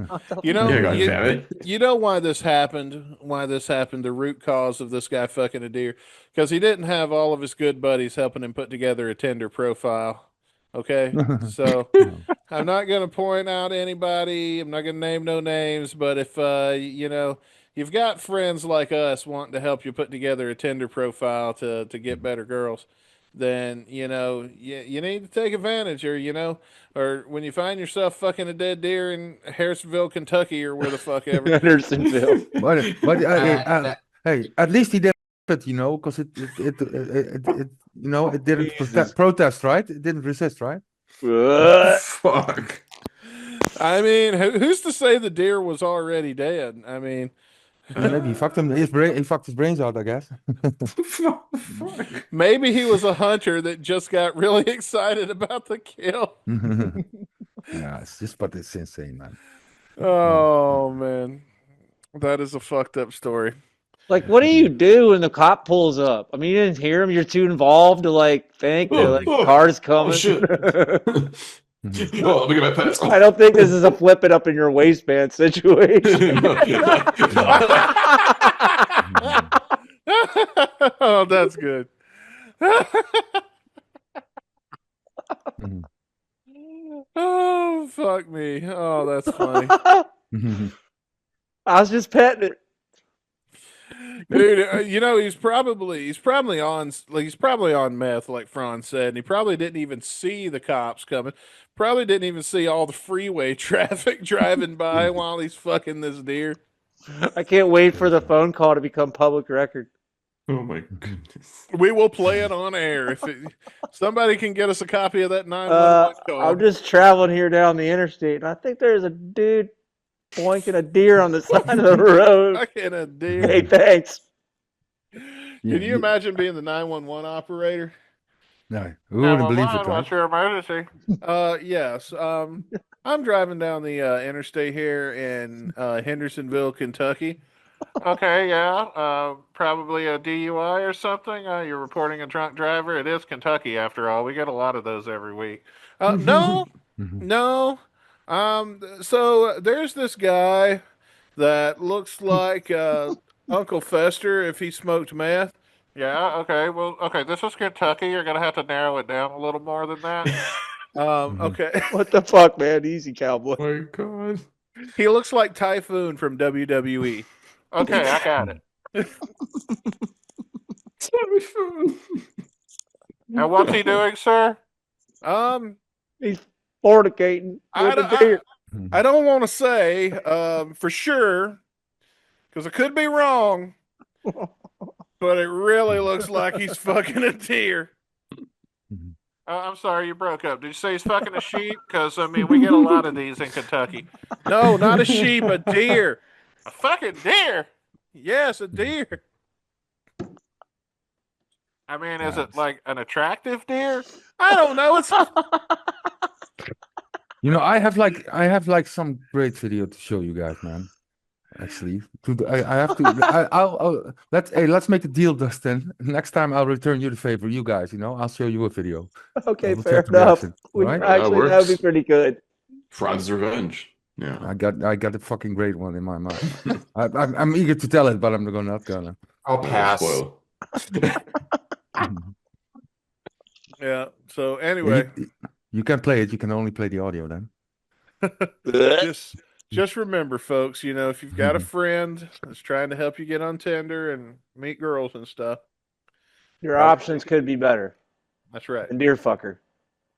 You know, Yeah, God damn it. you know why this happened? Why this happened? The root cause of this guy fucking a deer, because he didn't have all of his good buddies helping him put together a Tinder profile. Okay, so I'm not going to point out anybody. I'm not going to name no names. But if you know, you've got friends like us wanting to help you put together a Tinder profile to get better girls, then you know you need to take advantage, or you know, or when you find yourself fucking a dead deer in Harrisonville, Kentucky, or where the fuck ever. Hendersonville. But That- hey, at least he did it, you know, because it you know, it didn't Jesus. protest, right? It didn't resist, right? Fuck. I mean, who's to say the deer was already dead? I mean, Maybe he fucked him. He fucked his brains out, I guess. Fuck. maybe he was a hunter that just got really excited about the kill. Yeah, but it's insane, man. Oh man, that is a fucked up story. Like, what do you do when the cop pulls up? I mean, you didn't hear him. You're too involved to like think that like car's coming. Oh, shit. Oh, look at my pants. I don't think this is a flip it up in your waistband situation. Oh, that's good. Oh, fuck me. Oh, that's funny. I was just petting it. Dude, you know, he's probably on meth, like Franz said, and he probably didn't even see the cops coming. Probably didn't even see all the freeway traffic driving by while he's fucking this deer. I can't wait for the phone call to become public record. Oh my goodness. We will play it on air if somebody can get us a copy of that 911 call. I'm just traveling here down the interstate, and I think there's a dude boinking a deer on the side of the road. Fucking a deer. Hey, thanks. Can you imagine being the 911 operator? No, who wouldn't believe it, right? What's your emergency? Yes. I'm driving down the interstate here in Hendersonville, Kentucky. Okay, yeah. Probably a DUI or something. You're reporting a drunk driver. It is Kentucky, after all. We get a lot of those every week. No. So there's this guy that looks like Uncle Fester if he smoked meth. Yeah, okay. Well, okay, this is Kentucky. You're going to have to narrow it down a little more than that. Okay. What the fuck, man? Easy, cowboy. Oh my God. He looks like Typhoon from WWE. Okay, I got it. And what's he doing, sir? He's fornicating with a deer. I don't want to say for sure, because I could be wrong, but it really looks like he's fucking a deer. I'm sorry, you broke up. Did you say he's fucking a sheep? Because, I mean, we get a lot of these in Kentucky. No, not a sheep, a deer. A fucking deer. Yes, a deer. I mean, is it like an attractive deer? I don't know. It's You know, I have like some great video to show you guys, man. Actually, I have to. I'll let's make a deal, Dustin. Next time I'll return you the favor. You guys, you know, I'll show you a video. Okay, We'll fair check the enough. reaction, We, right? actually, that would be works. pretty good. Franz's revenge. Yeah. I got a fucking great one in my mind. I'm eager to tell it, but I'm not gonna. I'll pass. Spoil. Yeah. So Yeah, anyway, you can play it. You can only play the audio then. just remember, folks. You know, if you've got a friend that's trying to help you get on Tinder and meet girls and stuff, Your options could be better. that's right. And deer fucker.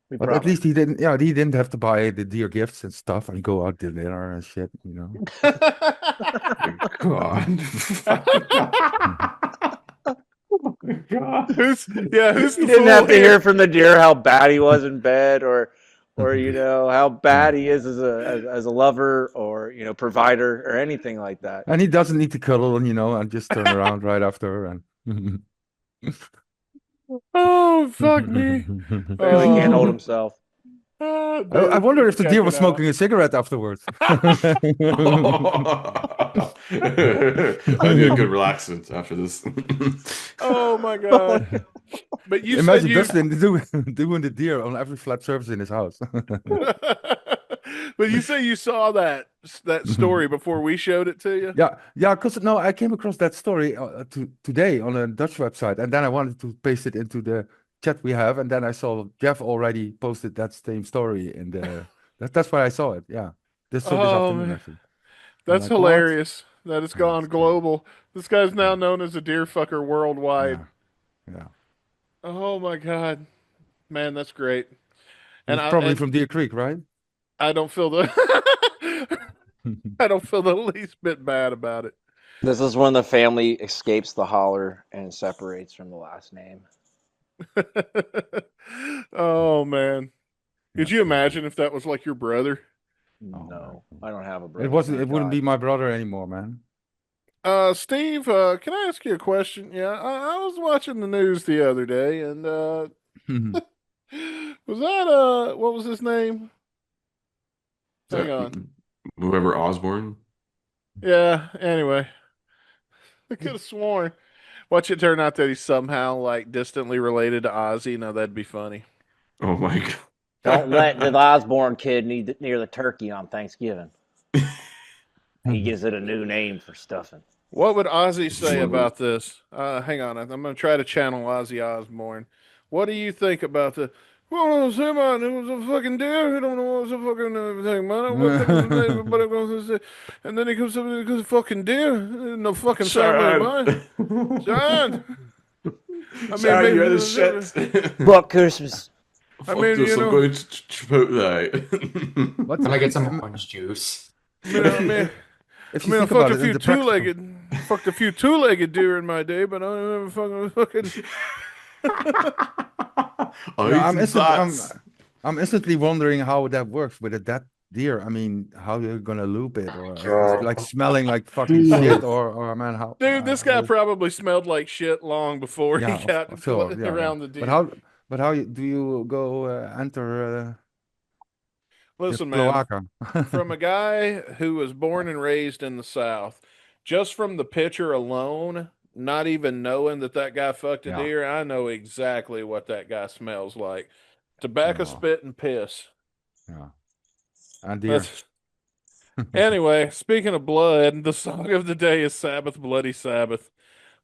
We But at promise. least he didn't. Yeah, he didn't have to buy the dear gifts and stuff and go out to dinner and shit. You know. God. Oh my God. Who's You the didn't fool have to here? hear from the deer how bad he was in bed, or you know how bad he is as a lover, or you know provider, or anything like that. And he doesn't need to cuddle, and and just turn around right after. And Oh, fuck me. Barely can't hold Oh. himself. Oh, I dude, wonder if the check deer it was out. smoking a cigarette afterwards. That'd be a good relaxant after this. Oh my God. But you Imagine said you Dustin doing the deer on every flat surface in his house. But you say you saw that story before we showed it to you? Yeah, because I came across that story today on a Dutch website, and then I wanted to paste it into the chat we have, and then I saw Jeff already posted that same story in the. That's why I saw it. Yeah, this afternoon man. actually. That's like, what? hilarious. That it's gone it's great. global. This guy's now known as a deer fucker worldwide. Yeah. Oh my God. Man, that's great. He's And probably from Deer Creek, right? I don't feel the I don't feel the least bit bad about it. This is when the family escapes the holler and separates from the last name. Oh man. Could you imagine if that was like your brother? No, I don't have a brother. It wasn't. thank It wouldn't God. be my brother ananymore, man. Steve, can I ask you a question? Yeah, I was watching the news the other day, and was that what was his name? Hang on. Whoever Osborne. Yeah. Anyway, I could have sworn. Watch it turn out that he's somehow like distantly related to Ozzy. Now that'd be funny. Oh my God. Don't let the Osborne kid near the turkey on Thanksgiving. He gives it a new name for stuffing. What would Ozzy say about this? Hang on, I'm going to try to channel Ozzy Osbourne. What do you think about the? Well, it was a fucking deer. I don't know what was a fucking thing, man. But I'm going to say, and then he comes up with a fucking deer. No fucking family of mine. John. I mean, John, maybe you're the shit. Buck Christmas. I mean, Fuck this, you I'm know, going to Chipotle. What's Can I get some orange juice? I mean, If I you mean, I think about fucked it, in the practical- fucked a few two-legged deer in my day, but I don't ever fucking. I'm instantly wondering how that works with a dead deer. I mean, how you're gonna loop it, or is it like smelling like fucking shit, or man, how? Dude, this guy probably smelled like shit long before he got around the deer. But how do you go enter Listen, the man, cloaca? from a guy who was born and raised in the South, just from the picture alone, not even knowing that guy fucked a Yeah. deer, I know exactly what that guy smells like. Tobacco, Oh. spit, and piss. Yeah. And deer. That's- Anyway, speaking of blood, the song of the day is Sabbath, Bloody Sabbath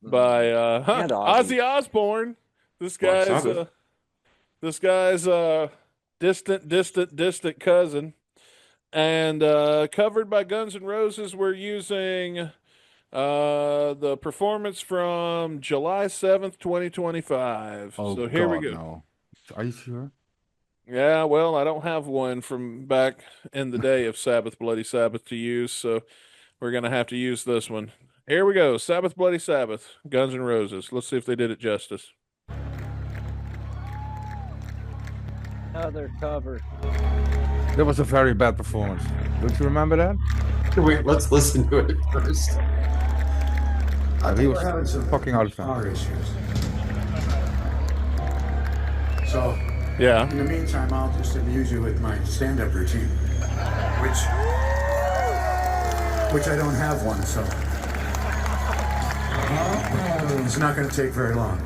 by And Ozzy Osbourne. This Black guy's Sabbath. distant cousin. And covered by Guns N' Roses, we're using the performance from July 7th, 2025. Oh, so here we God, go. no. Are you sure? Yeah, well, I don't have one from back in the day of Sabbath, Bloody Sabbath to use, so we're going to have to use this one. Here we go. Sabbath, Bloody Sabbath, Guns N' Roses. Let's see if they did it justice. Another cover. That was a very bad performance. Don't you remember that? Wait, let's listen to it first. He was We're having some fucking out of power time. issues. So, Yeah. in the meantime, I'll just amuse you with my stand-up routine, which I don't have one, so it's not going to take very long.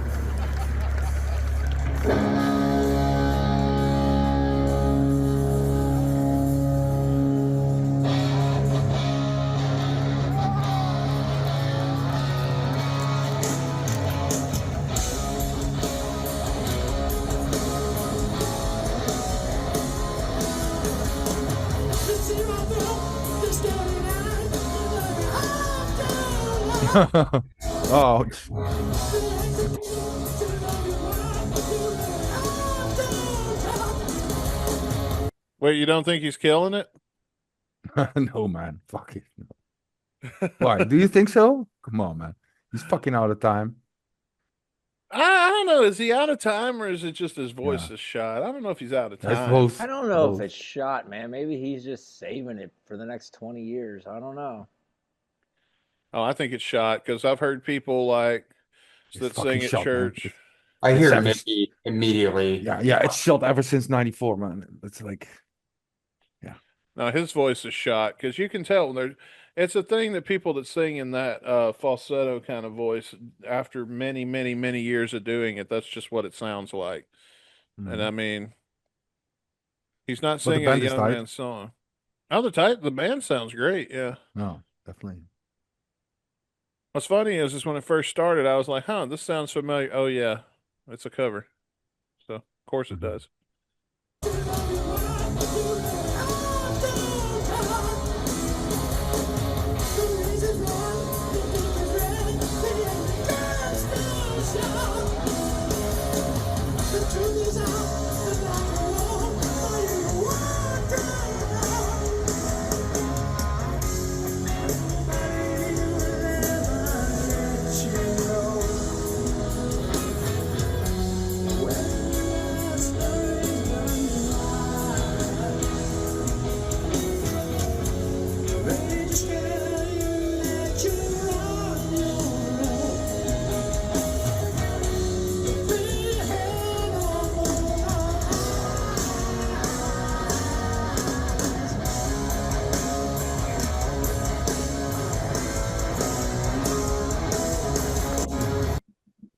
Oh, Wait, you don't think he's killing it? no, man. Fuck it. No. Why? Do you think so? Come on, man. He's fucking out of time. I don't know. Is he out of time or is it just his voice Yeah. is shot? I don't know if he's out of That's time. both. I don't know if Both. it's shot, man. Maybe he's just saving it for the next 20 years. I don't know. Oh, I think it's shot because I've heard people like It's that fucking sing at shot, man. church. I It's hear ever- Mickey immediately. Yeah, it's shot ever since '94, man. It's like, No, his voice is shot because you can tell there. It's a thing that people that sing in that falsetto kind of voice, after many, many, many years of doing it, that's just what it sounds like. And I mean, he's not But the singing a band is young tight. man's song. Oh, the band sounds great. Yeah. No, definitely. What's funny is when it first started, I was like, "Huh, this sounds familiar." Oh yeah, it's a cover. So of course it does.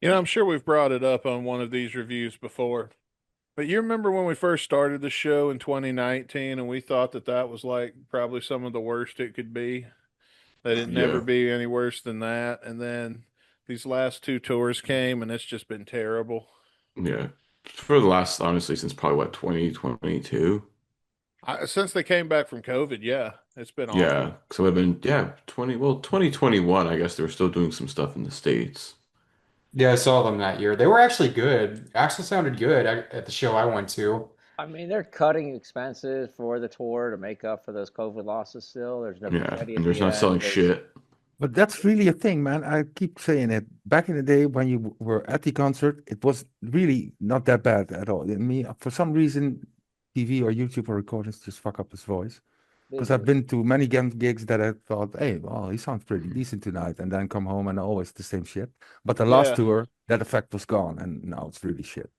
You know, I'm sure we've brought it up on one of these reviews before, but you remember when we first started the show in 2019 and we thought that that was like probably some of the worst it could be, that it'd never Yeah. be any worse than that. And then these last two tours came and it's just been terrible. Yeah. For the last, honestly, since probably what, 2022? Since they came back from COVID, yeah, it's been awful. Yeah. So I've been, 2021, I guess they were still doing some stuff in the States. Yeah, I saw them that year. They were actually good. Axel sounded good at the show I went to. I mean, they're cutting expenses for the tour to make up for those COVID losses still. There's no Yeah. confetti at And there's the not end. selling There's- shit. But that's really a thing, man. I keep saying it. Back in the day when you were at the concert, it was really not that bad at all. I mean, for some reason, TV or YouTube or recordings just fuck up his voice. they Because I've do. been to many gigs that I thought, hey, well, he sounds pretty decent tonight, and then come home and always the same shit. But the last Yeah. tour, that effect was gone, and now it's really shit.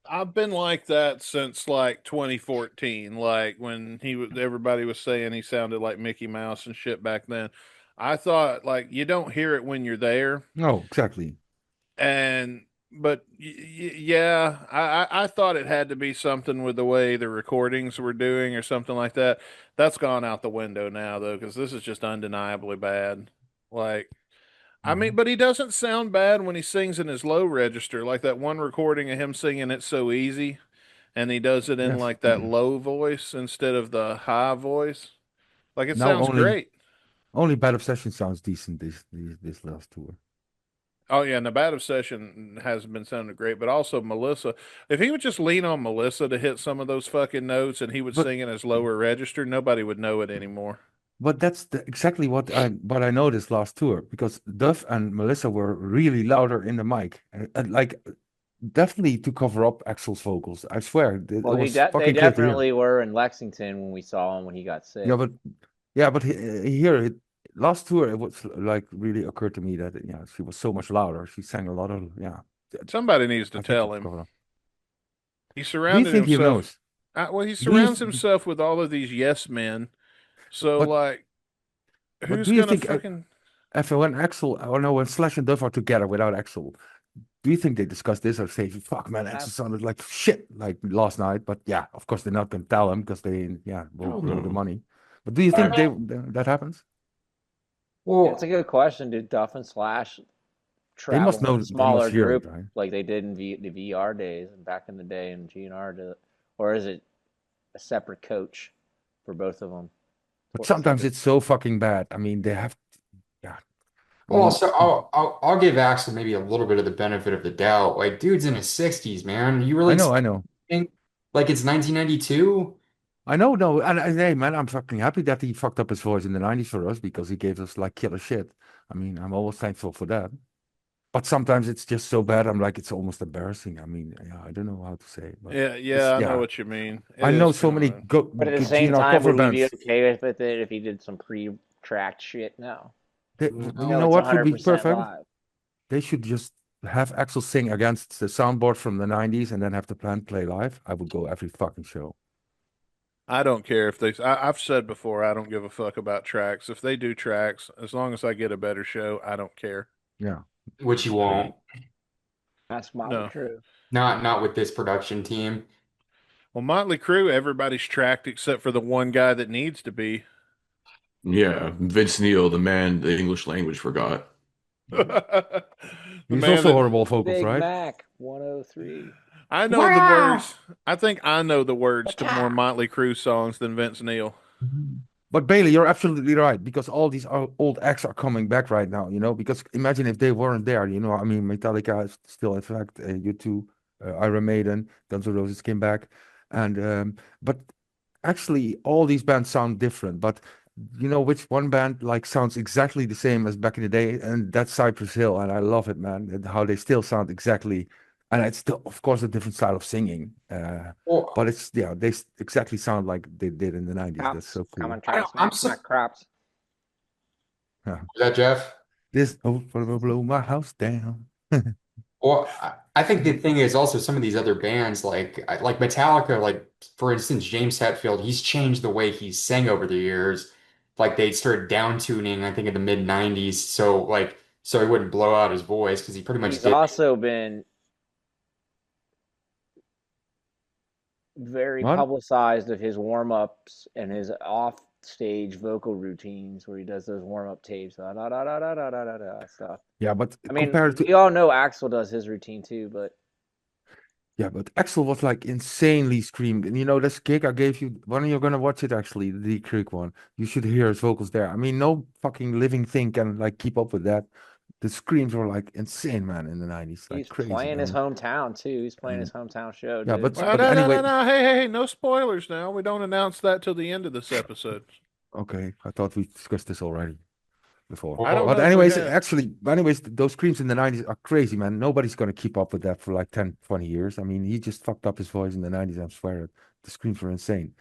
I've been like that since like 2014, like when everybody was saying he sounded like Mickey Mouse and shit back then. I thought like you don't hear it when you're there, No, exactly. but yeah, I thought it had to be something with the way the recordings were doing or something like that. That's gone out the window now though, because this is just undeniably bad. Like, I mean, but he doesn't sound bad when he sings in his low register, like that one recording of him singing "It's So Easy," and he does it in Yes. like that low voice instead of the high voice. Like it Now sounds great. only Bad Obsession sounds decent this last tour. Oh yeah, and the Bad Obsession hasn't been sounding great, but also Melissa. If he would just lean on Melissa to hit some of those fucking notes, and he would But- sing in his lower register, nobody would know it anymore. But that's exactly what I noticed last tour, because Duff and Melissa were really louder in the mic, and like definitely to cover up Axel's vocals. I swear, it Well, was they fucking clear to hear. definitely were in Lexington when we saw him when he got sick. Yeah, but here last tour it was like really occurred to me that she was so much louder. She sang a lot of Somebody needs to I think tell to him. cover up. He Do you surrounded think he himself. knows? Well, he Do you surrounds th- himself with all of these yes men. So But- like, but who's do you gonna think fucking? when Slash and Duff are together without Axel, do you think they discuss this or say, "Fuck, man, Axel sounded like shit like last night"? But yeah, of course they're not gonna tell him because they will blow the money. But do you think that happens? Well, It's a good question. Did Duff and Slash They must travel know. in a They smaller must hear it, group right? like they did in the VR days and back in the day in GNR, or is it a separate coach for both of them? But sometimes it's so fucking bad. I mean, they have, yeah. Well, so I'll give Axel maybe a little bit of the benefit of the doubt. Like, dude's in his 60s, man. You really I know. think like it's 1992? I know, no, and hey, man, I'm fucking happy that he fucked up his voice in the 90s for us because he gave us like killer shit. I mean, I'm always thankful for that. But sometimes it's just so bad, I'm like, it's almost embarrassing. I mean, yeah, I don't know how to say it, but Yeah, I know what you mean. I know so many But at the same time, cover would he be bands. okay with it if he did some pre-tracked shit? No. You No, know it's what would be 100% perfect? live. They should just have Axel sing against the soundboard from the 90s and then have the band play live. I would go every fucking show. I don't care if I've said before, I don't give a fuck about tracks. If they do tracks, as long as I get a better show, I don't care. Yeah. Which you won't. That's No. true. Not with this production team. Well, Motley Crue, everybody's tracked except for the one guy that needs to be. Yeah, Vince Neil, the man the English language forgot. The He's man also that- horrible vocals, Big right? Mac 103. I know the words. I think I know the words to more Motley Crue songs than Vince Neil. But Bailey, you're absolutely right because all these old acts are coming back right now, you know, because imagine if they weren't there, you know, I mean, Metallica is still, in fact, U2, Iron Maiden, Guns N' Roses came back. And, but actually all these bands sound different, but you know which one band like sounds exactly the same as back in the day, and that's Cypress Hill, and I love it, man, and how they still sound exactly, and it's still, of course, a different style of singing, but it's they exactly sound like they did in the 90s. That's so cool. Come and try to smack crops. Is that Jeff? This will blow my house down. Well, I think the thing is also some of these other bands like Metallica, like for instance, James Hetfield, he's changed the way he sang over the years. Like they started down tuning, I think in the mid 90s, so he wouldn't blow out his voice because he pretty much He's did. also been very What? publicized of his warm-ups and his off-stage vocal routines where he does those warm-up tapes, stuff. Yeah, but I mean, compared to we all know Axl does his routine too, but yeah, but Axl was like insanely screamed. And you know, this gig I gave you, when you're gonna watch it actually, the Deep Creek one, you should hear his vocals there. I mean, no fucking living thing can like keep up with that. The screams were like insane, man, in the 90s. Like he's crazy, playing his man. hometown too. He's playing his hometown show Yeah, too. but Well, no, anyway, no. Hey, no spoilers now. We don't announce that till the end of this episode. okay, I thought we discussed this already before. I don't But know if we anyways, have. actually, those screams in the 90s are crazy, man. Nobody's gonna keep up with that for like 10, 20 years. I mean, he just fucked up his voice in the 90s, I swear it. The screams were insane.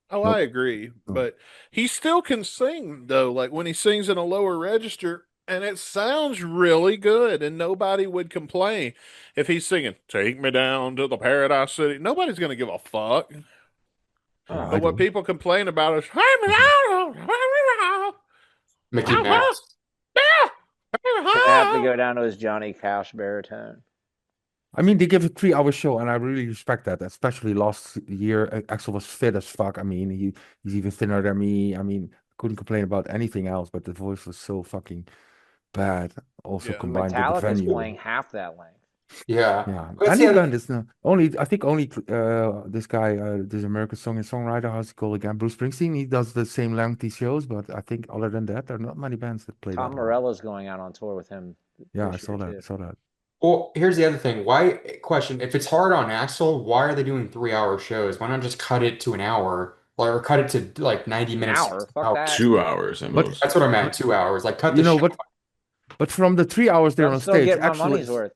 Oh, Nope. I agree. But he still can sing, though. Like when he sings in a lower register, and it sounds really good, and nobody would complain if he's singing, "Take me down to the Paradise City." Nobody's going to give a fuck. Yeah, But what people complain about is, Mickey Mouse. Gonna have to go down to his Johnny Cash baritone. I mean, they give a 3 hour show, and I really respect that. Especially last year, Axl was fit as fuck. I mean, he's even thinner than me. I mean, couldn't complain about anything else, but the voice was so fucking bad. Also Yeah. combined with the Metallica's venue. playing half that length. Yeah. Yeah, But any see, band is not only. I think only this guy, this American songwriter, how's he called again? Bruce Springsteen. He does the same lengthy shows, but I think other than that, there are not many bands that play Tom that. Morella's going out on tour with him. Yeah, I this saw year, that. too. I saw that. Well, here's the other thing. Question, if it's hard on Axl, why are they doing 3 hour shows? Why not just cut it to an hour? Or cut it to like 90 An minutes? hour? Fuck that. 2 hours at But- most. That's what I meant, 2 hours. Like cut You the know show. but from the 3 hours they're I'm on still stage, getting my actually, money's worth.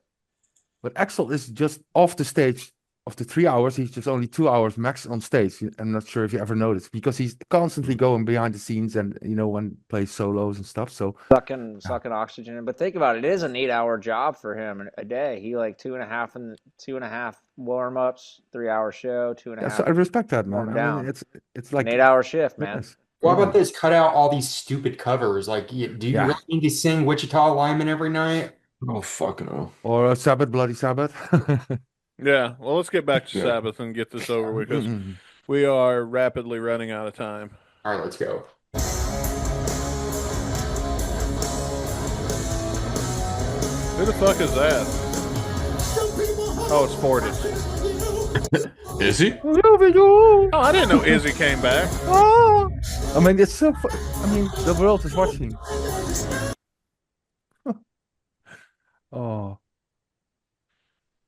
but Axl is just off the stage. Of the 3 hours, he's just only 2 hours max on stage. I'm not sure if you ever noticed because he's constantly going behind the scenes and when plays solos and stuff. So Sucking oxygen. But think about it. It is an 8-hour job for him a day. He like 2.5 warm-ups, 3-hour show, 2.5. yeah, so I respect that, man. Warm I down. mean, it's like An 8-hour shift, man. yes. What Yeah. about this? Cut out all these stupid covers. Like, do you Yeah. really need to sing Wichita Lineman every night? Oh, fuck no. Or Sabbath, Bloody Sabbath. Yeah, well, let's get back to Yeah. Sabbath and get this over with because Mm-mm. we are rapidly running out of time. All right, let's go. Who the fuck is that? Oh, it's Fortis. Is he? Oh, I didn't know Izzy came back. I mean, it's so. I mean, the world is watching. Oh,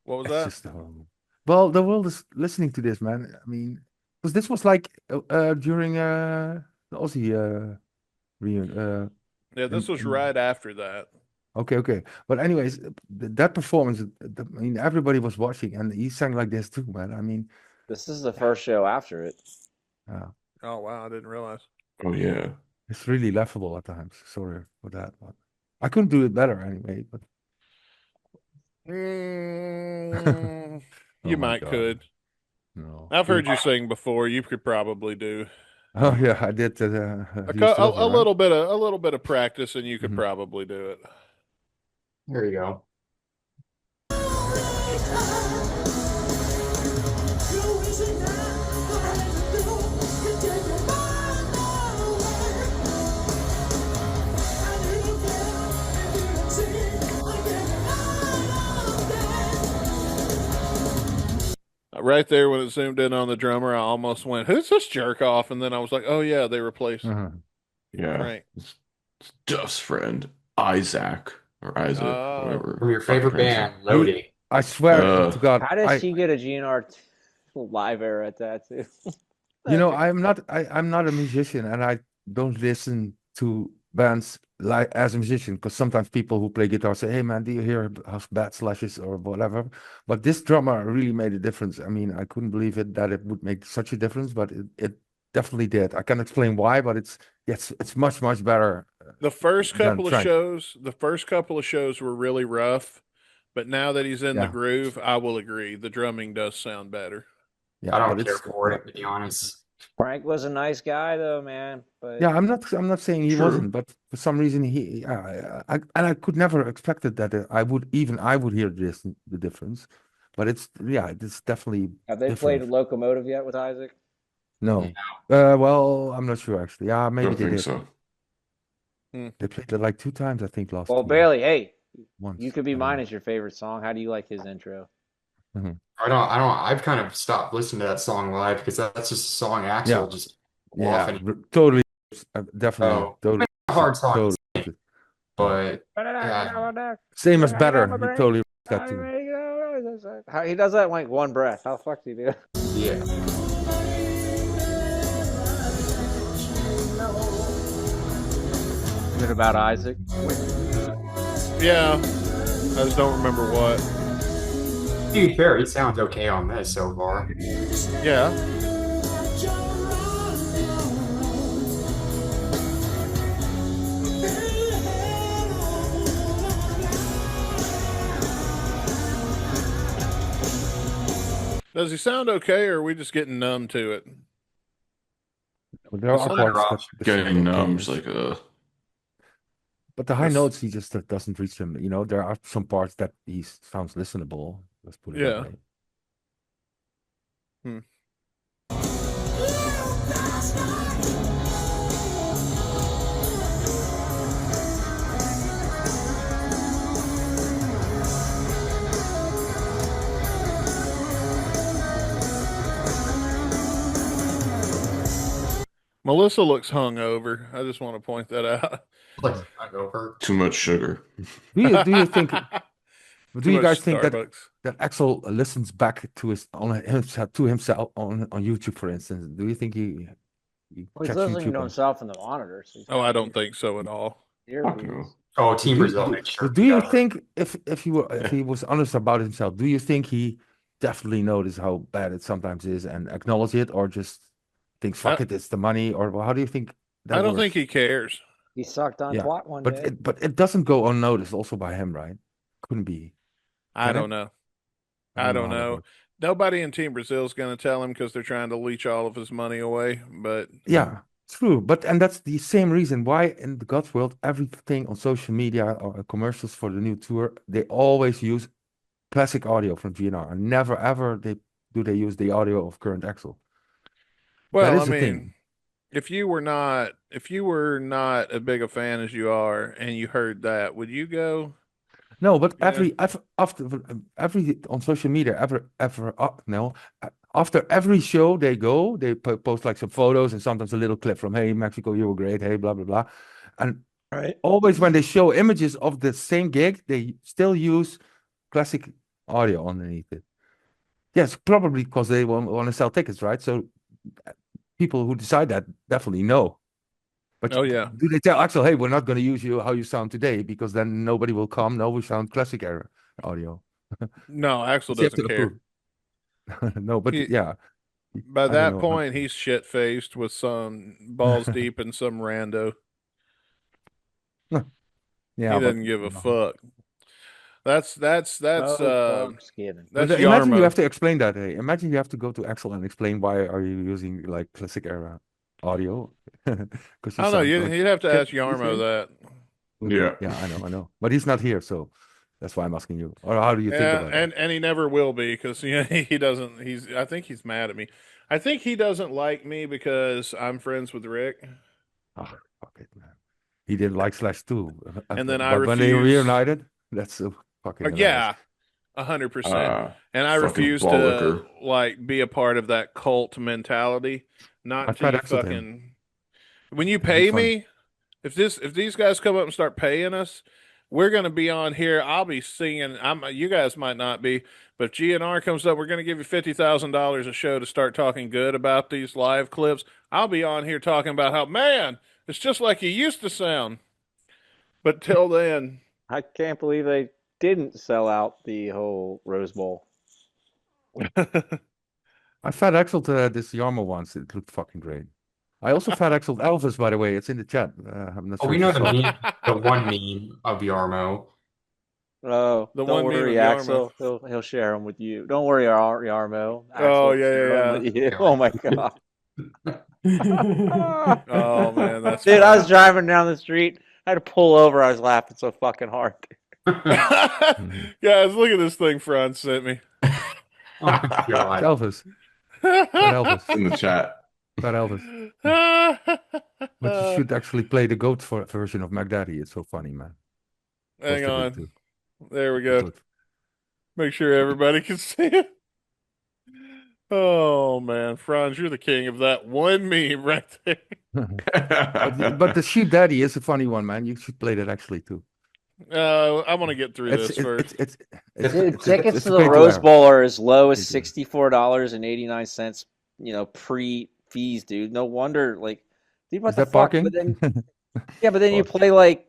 What was it's that? just well, the world is listening to this, man. I mean, because this was like during the Aussie reunion. Yeah, this was right after that. Okay. But anyways, that performance, I mean, everybody was watching, and he sang like this too, man. I mean, This is the first show after it. Oh wow, I didn't realize. Oh yeah. it's really laughable at times. Sorry for that, but I couldn't do it better anyway. But Mm, Oh you my might God. could. no. I've heard you sing before. You could probably do Oh yeah, I did. a, Used to Love Her, a right? little bit of practice, and you could Mhm. probably do it. There you go. Right there when it zoomed in on the drummer, I almost went, "Who's this jerk off?" And then I was like, "Oh yeah, they replaced Uh-huh. Yeah. Frank." It's Duff's friend, Isaac or Isaac, Oh. whatever. From your fuck favorite pronounce it. band, Lodi. I swear Uh, to God, How does she get a GNR live era tattoo? I'm not a musician, and I don't listen to bands like as a musician, because sometimes people who play guitar say, "Hey man, do you hear how bad Slash is or whatever?" But this drummer really made a difference. I mean, I couldn't believe it that it would make such a difference, but it definitely did. I can't explain why, but it's much better. The first Than couple of Frank. shows were really rough, but now that he's in the Yeah. groove, I will agree. The drumming does sound better. Yeah, I but don't care it's for it, to be honest. Frank was a nice guy though, man. But yeah, I'm not saying he True. wasn't, but for some reason I could never expected that I would hear the difference, but it's definitely have they played different. Locomotive yet with Isaac? No, well, I'm not sure actually. Yeah, I maybe don't they think did. so. They played it like 2 times, I think, last Well, year. Bailey, hey, Once. you could be I don't mine know. as your favorite song. How do you like his intro? I've kind of stopped listening to that song live because that's just a song Axel Yeah. just Yeah, bluffing. totally, definitely, Oh, totally, a hard song to totally. sing, but yeah, Same as Better. He totally that too. He does that in like one breath. How the fuck do you do it? yeah. Is it about Isaac? Yeah, I just don't remember what. To be fair, he sounds okay on this so far. Yeah. Does he sound okay, or are we just getting numb to it? There are Some of parts the that the Getting song numb is- is like But the high That's- notes, he just doesn't reach them. There are some parts that he sounds listenable. Let's put it Yeah. that way. Melissa looks hungover. I just want to point that out. Like over. too much sugar. Do you think? Too Do you much guys think that Starbucks. Axel listens back to himself on YouTube, for instance? Do you think he Well, he's checks listening YouTube to on- himself in the monitor. So he's Oh, got I don't think so at all. Fuck earpiece. no. Oh, Team Do, Brazil do, makes sure. do you Yeah. think if he was honest about himself, do you think he definitely noticed how bad it sometimes is and acknowledge it, or just thinks fuck it, it's the money, or how do you think that I don't works? think he cares. He sucked on Yeah, twat one but day. it doesn't go unnoticed also by him, right? Couldn't be. I Can it? don't know. I don't how that know. works. Nobody in Team Brazil is going to tell him because they're trying to leech all of his money away. But Yeah, true. And that's the same reason why in the God's world, everything on social media or commercials for the new tour, they always use classic audio from GNR, and never ever they use the audio of current Axel. well, that is I the mean, thing. if you were not as big a fan as you are, and you heard that, would you go? No, but Yeah. every on social media, after every show they post like some photos and sometimes a little clip from, "Hey Mexico, you were great, hey blah blah blah," and Right. Always when they show images of the same gig, they still use classic audio underneath it. Yes, probably because they want to sell tickets, right? So people who decide that definitely know. But Oh, yeah. do they tell Axel, hey, we're not going to use you how you sound today because then nobody will come. No, we sound classic era audio. No, Axel So you have doesn't to care. approve. No, but He- yeah. By I don't that know. point, he's shit faced with some balls deep in some rando. Yeah, He but doesn't give a fuck. That's Folks kidding. but that's imagine you Yarmo. have to explain that. Hey, imagine you have to go to Axel and explain why are you using like classic era audio? Because I you don't know. sound You'd, like you'd have to shit ask Yarmo these days. that. Yeah. Yeah, I know. But he's not here, so that's why I'm asking you. Or how do you think Yeah, about that? and he never will be because he doesn't. I think he's mad at me. I think he doesn't like me because I'm friends with Rick, Oh, fuck it, man. He didn't like Slash too. and then I But when they refuse. reunited, that's so fucking hilarious. Yeah, 100%. And I Fucking refuse ball to liquor. like be a part of that cult mentality. Not I until tried you Axel to him. fucking when you And he's pay funny. me. If these guys come up and start paying us, we're gonna be on here. I'll be singing. You guys might not be, but if GNR comes up, we're gonna give you $50,000 a show to start talking good about these live clips. I'll be on here talking about how man, it's just like you used to sound. But till then, I can't believe they didn't sell out the whole Rose Bowl. I fed Axel to this Yarmo once. It looked fucking great. I also fed Axel Elvis, by the way. It's in the chat. I'm not Oh, sure we if know you the saw it. meme, the one meme of Yarmo. Oh, The don't one meme worry, of Yarmo. Axel. He'll share them with you. Don't worry, Yarmo. Axel Oh, will yeah, share yeah, 'em with you. Oh my god. oh man, that's Dude, I was funny. driving down the street. I had to pull over. I was laughing so fucking hard. Guys, look at this thing Franz sent me. Oh my It's God. Elvis. Fat Elvis. In the chat. Fat Elvis. But you should actually play the goat version of McDaddy. It's so funny, man. Hang Posted it on. too. There we It's go. good. Make sure everybody can see it. Oh man, Franz, you're the king of that one meme right there. But the Shoot Daddy is a funny one, man. You should play that actually too. I want to get through It's this it's first. it's Dude, tickets it's to a the great Rose wear. Bowl are as low as Great wear. $64.89, pre-fees, dude. No wonder, like, dude, what Is the that fuck? parking? But then, yeah, but then you Fuck. play like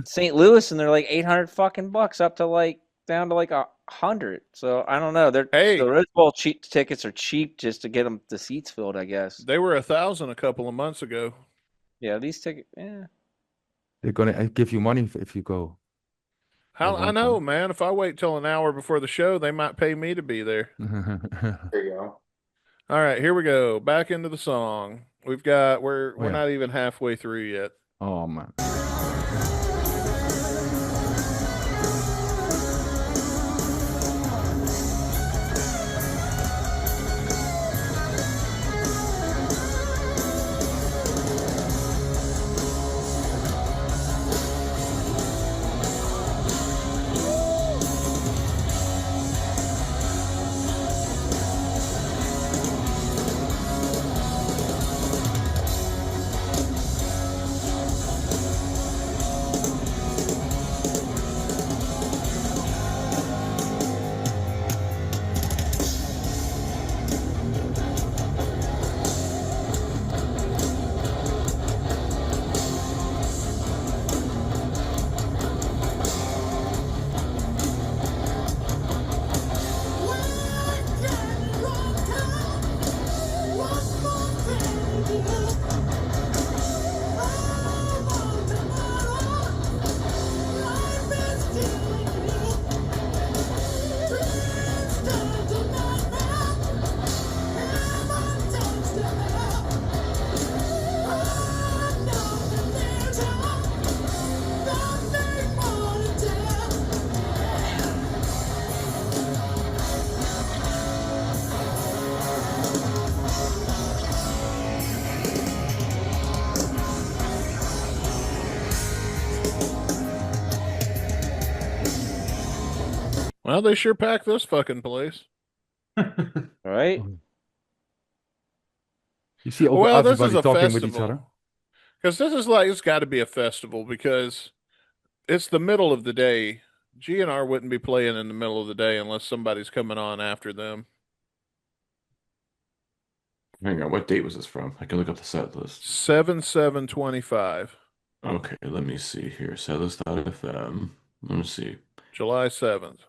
St. Louis and they're like 800 fucking bucks up to like down to like 100. So I don't know. Hey. The Rose Bowl tickets are cheap just to get the seats filled, I guess. They were 1,000 a couple of months ago. Yeah, these tickets. Yeah. They're gonna give you money if you go. How At I one know, point. man. If I wait till an hour before the show, they might pay me to be there. There you go. All right, here we go. Back into the song. We're Oh, yeah. not even halfway through yet. Oh man. Well, they sure packed this fucking place. Right? You see Well, this everybody is a talking with each festival. other. Because this is like, it's got to be a festival because it's the middle of the day. GNR wouldn't be playing in the middle of the day unless somebody's coming on after them. Hang on, what date was this from? I can look up the set list. 7/7/25, Okay, let me see here. Setlist.fm. Let me see. July 7th.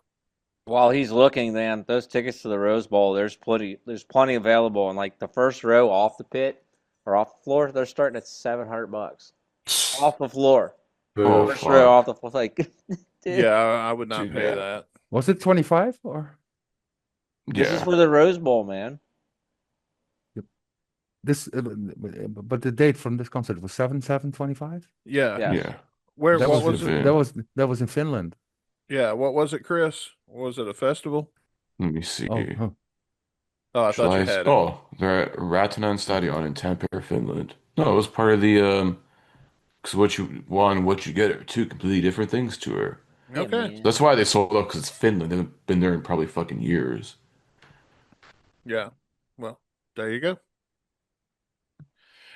While he's looking, then those tickets to the Rose Bowl, there's plenty available, and like the first row off the pit or off the floor, they're starting at $700 off the floor. Oh, First row fuck. off the floor, like dude, Yeah, I would not Dude, pay yeah. that. Was it 25 or this is Yeah. for the Rose Bowl, man. this? But the date from this concert was 7/7/25. Yeah. Yeah. Yeah. Where? That What was was in it? Fin- that was in Finland. Yeah. What was it, Chris? Was it a festival? Let me see. Oh, huh. Oh, I thought you July. had it. Oh, they're at Ratanan Stadion in Tampere, Finland. No, it was part of the because what you want, what you get are two completely different things to her. Yeah, Okay. man. That's why they sold out because it's Finland. They haven't been there in probably fucking years. Yeah. Well, there you go.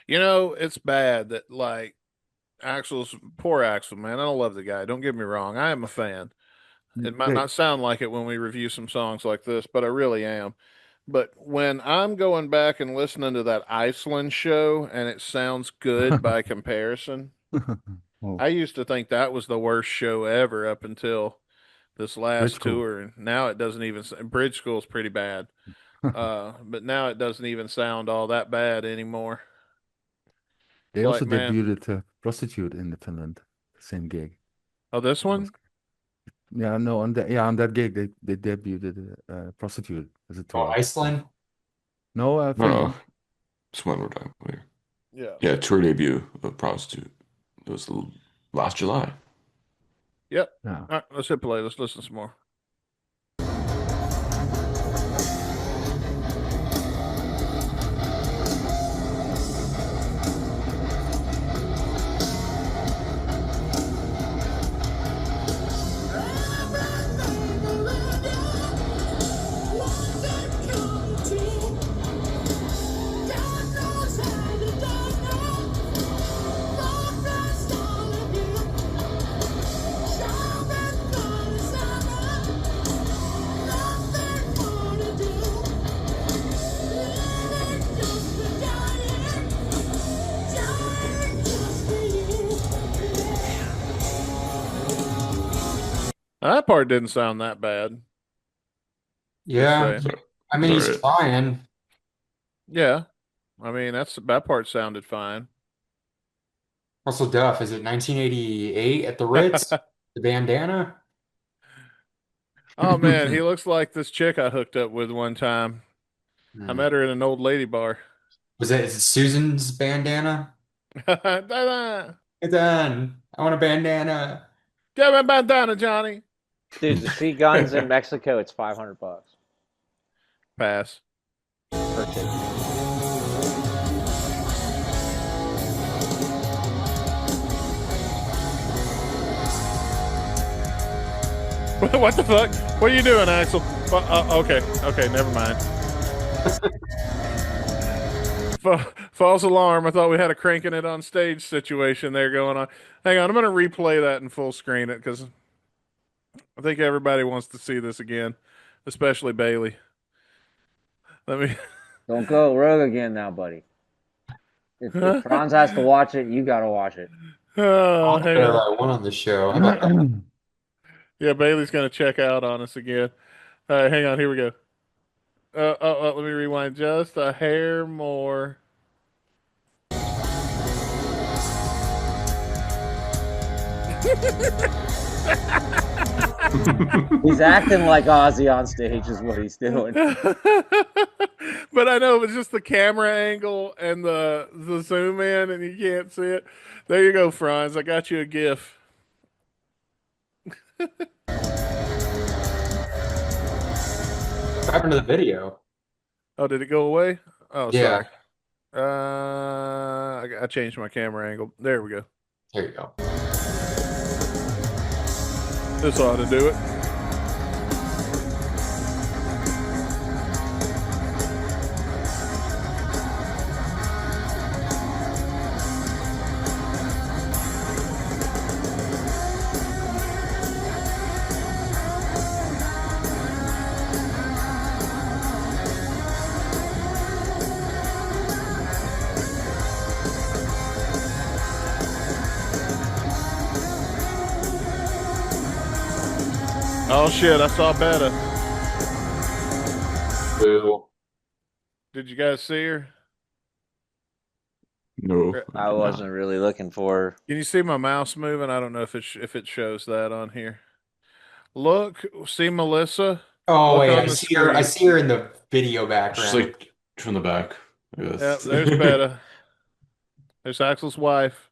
You know, it's bad that like poor Axel, man. I don't love the guy. Don't get me wrong. I am a fan. It might They- not sound like it when we review some songs like this, but I really am. But when I'm going back and listening to that Iceland show and it sounds good by comparison, Oh, I used to think that was the worst show ever up until this last Bridge School. tour. And now it doesn't even, Bridge School's pretty bad. But now it doesn't even sound all that bad anymore. They Like, also man. debuted Prostitute in Finland, same gig. Oh, this one? Yeah, no, on that gig they debuted Prostitute as a Oh, tour. Iceland? No, No, Finland. no. Just one more time. Here. Yeah. Yeah, tour debut of Prostitute. It was last July. Yep. Yeah. All right, let's hit play. Let's listen some more. That part didn't sound that bad. Yeah. Just say. I mean, he's Alright. trying. Yeah. I mean, that part sounded fine. Russell Duff, is it 1988 at the Ritz? The bandana? Oh man, he looks like this chick I hooked up with one time. I Hmm. met her in an old lady bar. Is it Susan's bandana? Da-da. It's done. I want a bandana. Get my bandana, Johnny. Dude, to see Guns in Mexico, it's $500 Pass. per ticket. What the fuck? What are you doing, Axel? Okay, never mind. False alarm. I thought we had a cranking it on stage situation there going on. Hang on, I'm going to replay that and full screen it because I think everybody wants to see this again, especially Bailey. Let me. Don't go rogue again now, buddy. If Franz has to watch it, you gotta watch it. Oh, hang on. I won on the show. How about that? Yeah, Bailey's going to check out on us again. All right, hang on. Here we go. Let me rewind just a hair more. He's acting like Ozzy on stage is what he's doing. But I know it's just the camera angle and the zoom in, and you can't see it. There you go, Franz. I got you a GIF. What happened to the video? Oh, did it go away? Oh, Yeah. sorry. I changed my camera angle. There we go. There you go. This ought to do it. Oh shit! I saw Betta. Boo. Did you guys see her? No, I I did wasn't not. really looking for. Can you see my mouse moving? I don't know if it shows that on here. Look, see Melissa. Oh Look wait, on I the see her. I screen. see her in the video She's background. like from the back, I Yep, guess. there's Betta. There's Axel's wife.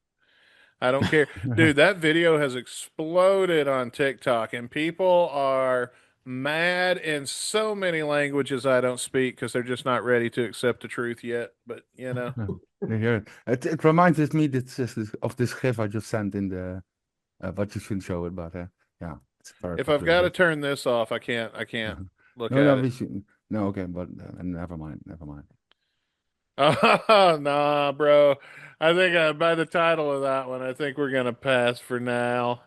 I don't care. Dude, that video has exploded on TikTok, and people are mad in so many languages I don't speak because they're just not ready to accept the truth yet. But, you know. You hear it. It reminds me of this GIF I just sent in the but you shouldn't show it, but yeah, it's a very If I've popular got to GIF. turn this off, I can't look No, at no, it. we should. No, okay, but never mind, never mind. Oh, nah, bro. I think by the title of that one, I think we're gonna pass for now.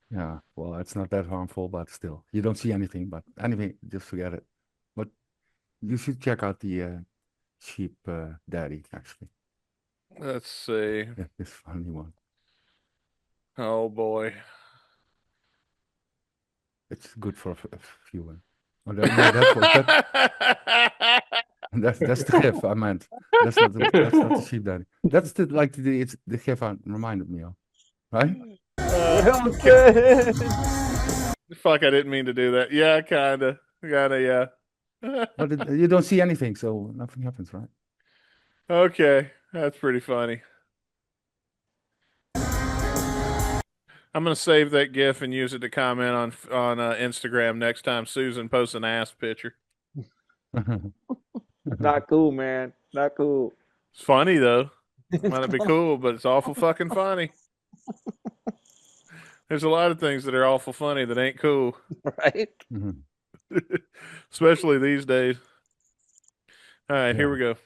Yeah, well, it's not that harmful, but still, you don't see anything. But anyway, just forget it. But you should check out the Sheep Daddy, actually. Let's see. Yeah, this funny one. Oh boy. It's good for a few. Oh, no, that's what that's the GIF I meant. That's not the Sheep Daddy. That's it's the GIF I reminded me of, right? Okay. Fuck, I didn't mean to do that. Yeah, kinda, yeah. But you don't see anything, so nothing happens, right? Okay, that's pretty funny. I'm gonna save that GIF and use it to comment on Instagram next time Susan posts an ass picture. Not cool, man. Not cool. It's funny though. Might not be cool, but it's awful fucking funny. There's a lot of things that are awful funny that ain't cool, Right? Mhm. especially these days. All right, here Yeah. we go.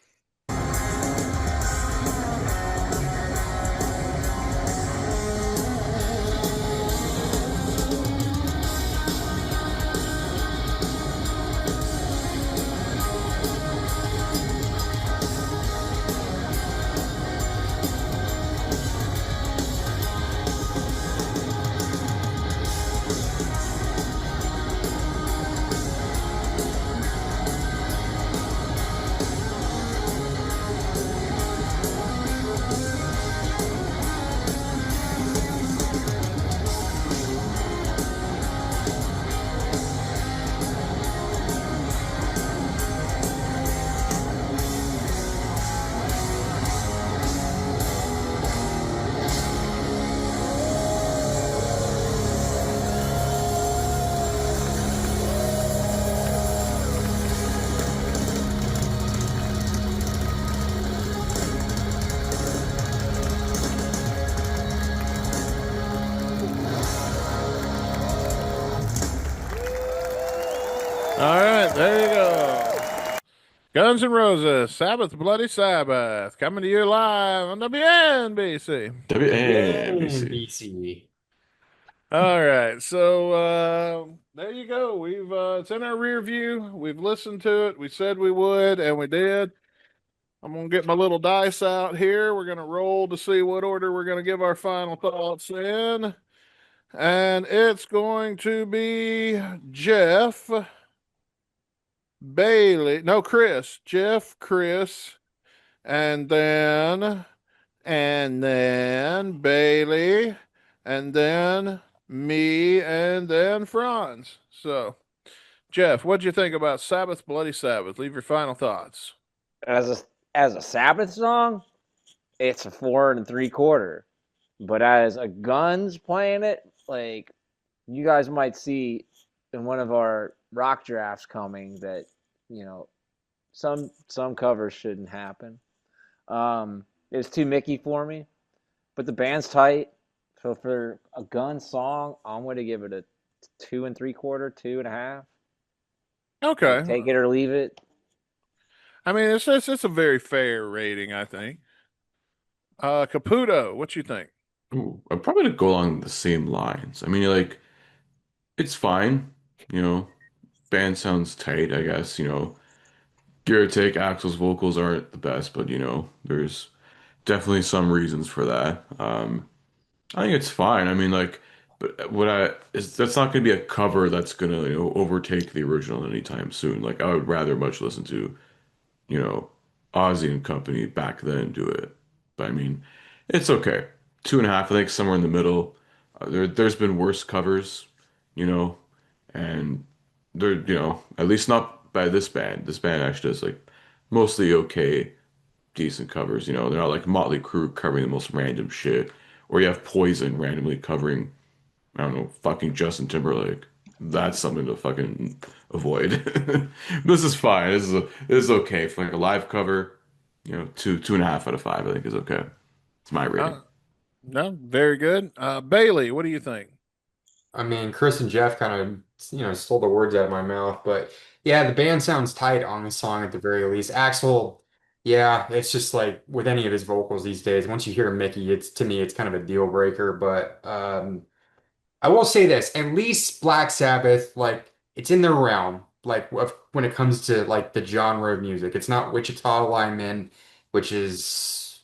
All right, there you go. Guns N' Roses, Sabbath, Bloody Sabbath, coming to you live on WNBC. WNBC. NBC. All right, so there you go. We've it's in our rear view. We've listened to it. We said we would, and we did. I'm gonna get my little dice out here. We're gonna roll to see what order we're gonna give our final thoughts in, and it's going to be Jeff, Bailey, no, Chris, Jeff, Chris, and then Bailey, and then me, and then Franz. So, Jeff, what'd you think about Sabbath, Bloody Sabbath? Leave your final thoughts. As a Sabbath song, it's a 4 3/4. But as a Guns playing it, like you guys might see in one of our rock drafts coming that, you know, some covers shouldn't happen. It's too Mickey for me, but the band's tight. So for a Guns song, I'm going to give it a 2 3/4, 2.5. Okay. Like, take it or leave it. I mean, it's a very fair rating, I think. Caputo, what you think? Ooh, I'm probably gonna go along the same lines. I mean, like, it's fine, you know. Band sounds tight, I guess, you know. Give or take, Axl's vocals aren't the best, but you know, there's definitely some reasons for that. I think it's fine. I mean, like, But that's not going to be a cover that's going to overtake the original anytime soon. Like I would rather much listen to you know Ozzy and company back then do it. But I mean, it's okay. 2.5, I think somewhere in the middle. There's been worse covers, you know, and they're at least not by this band. This band actually does like mostly okay, decent covers. They're not like Motley Crue covering the most random shit, or you have Poison randomly covering I don't know, fucking Justin Timberlake. That's something to fucking avoid. This is fine. This is okay for like a live cover. 2.5 out of 5, I think is okay. It's my rating. No, very good. Bailey, what do you think? I mean, Chris and Jeff kind of, stole the words out of my mouth, but yeah, the band sounds tight on the song at the very least. Axel, yeah, it's just like with any of his vocals these days, once you hear Mickey, to me, it's kind of a deal breaker. But I will say this, at least Black Sabbath, like it's in their realm, like when it comes to like the genre of music. It's not Wichita Lineman, which is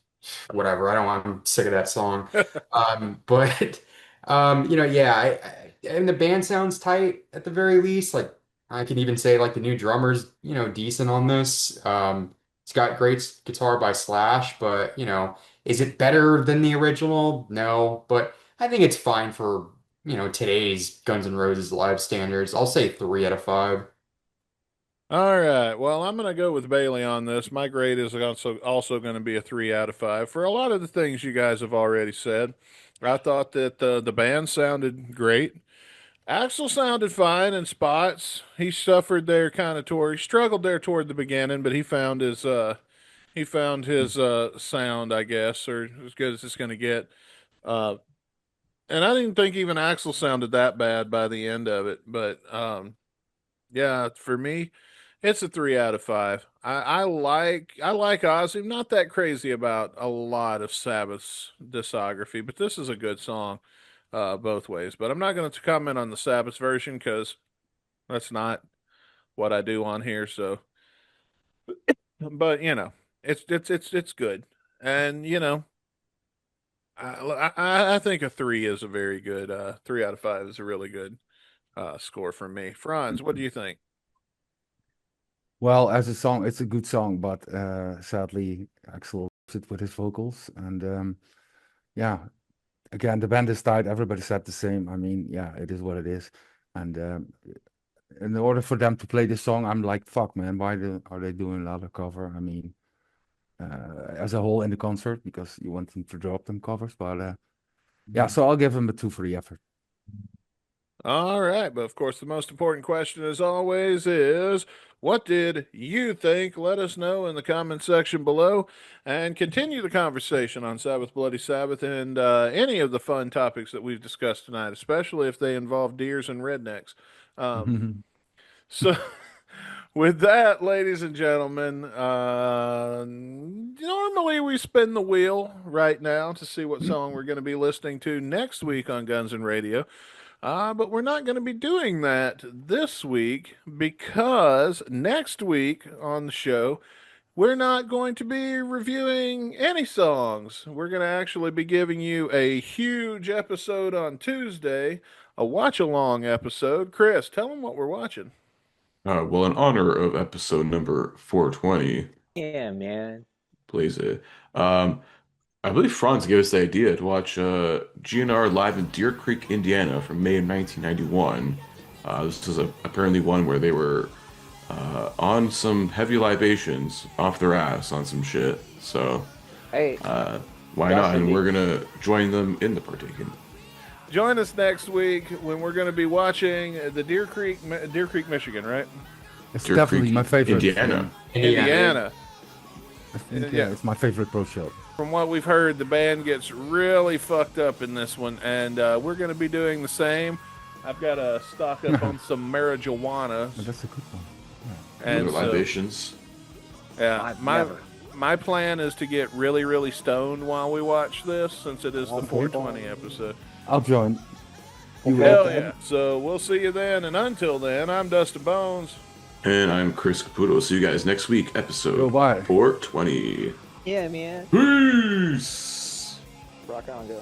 whatever. I'm sick of that song. But yeah, and the band sounds tight at the very least. Like I can even say like the new drummer's, decent on this. It's got great guitar by Slash, but is it better than the original? No, but I think it's fine for today's Guns N' Roses live standards. I'll say 3 out of 5. All right. Well, I'm going to go with Bailey on this. My grade is also going to be a 3 out of 5 for a lot of the things you guys have already said. I thought that the band sounded great. Axel sounded fine in spots. He suffered there kind of he struggled there toward the beginning, but he found his sound, I guess, or as good as it's going to get. Uh, and I didn't think even Axel sounded that bad by the end of it, but yeah, for me, it's a 3 out of 5. I like Ozzy. I'm not that crazy about a lot of Sabbath's discography, but this is a good song, both ways. But I'm not going to comment on the Sabbath version because that's not what I do on here. So, but it's good, and I think a 3 is a very good 3 out of 5 is a really good score for me. Franz, what do you think? Well, as a song, it's a good song, but sadly, Axel lost it with his vocals. And yeah, again, the band is tight. Everybody said the same. I mean, yeah, it is what it is. And in order for them to play this song, I'm like, fuck, man, are they doing another cover? I mean, as a whole in the concert, because you want them to drop them covers. But yeah, so I'll give them a 2 for the effort. All right, but of course, the most important question, as always, is what did you think? Let us know in the comment section below and continue the conversation on Sabbath Bloody Sabbath and any of the fun topics that we've discussed tonight, especially if they involve deers and rednecks. So, with that, ladies and gentlemen, normally we spin the wheel right now to see what song we're going to be listening to next week on Guns and Radio. But we're not going to be doing that this week because next week on the show, we're not going to be reviewing any songs. We're going to actually be giving you a huge episode on Tuesday, a watch-along episode. Chris, tell them what we're watching. Well, in honor of episode number 420, Yeah, man. plays it. I believe Franz gave us the idea to watch GNR live in Deer Creek, Indiana from May of 1991. This was apparently one where they were on some heavy libations off their ass on some shit. So, Hey, why not? And we're going to join them in the partaking. Join us next week when we're going to be watching the Deer Creek, Michigan, right? It's Deer definitely Creek, my favorite. Indiana. Indiana. I think, Yeah. it's my favorite pro show. From what we've heard, the band gets really fucked up in this one, and we're going to be doing the same. I've got to stock up on some marijuana. But that's a good one. And Other libations. yeah, I've my never. my plan is to get really, really stoned while we watch this, since it is the Okay. 420 episode. I'll join. Hell yeah! So we'll see you then, and until then, I'm Dustin Bonez. And I'm Chris Caputo. See you guys next week, episode Yo, bye. 420. Yeah, man. Peace! Rock on, guys.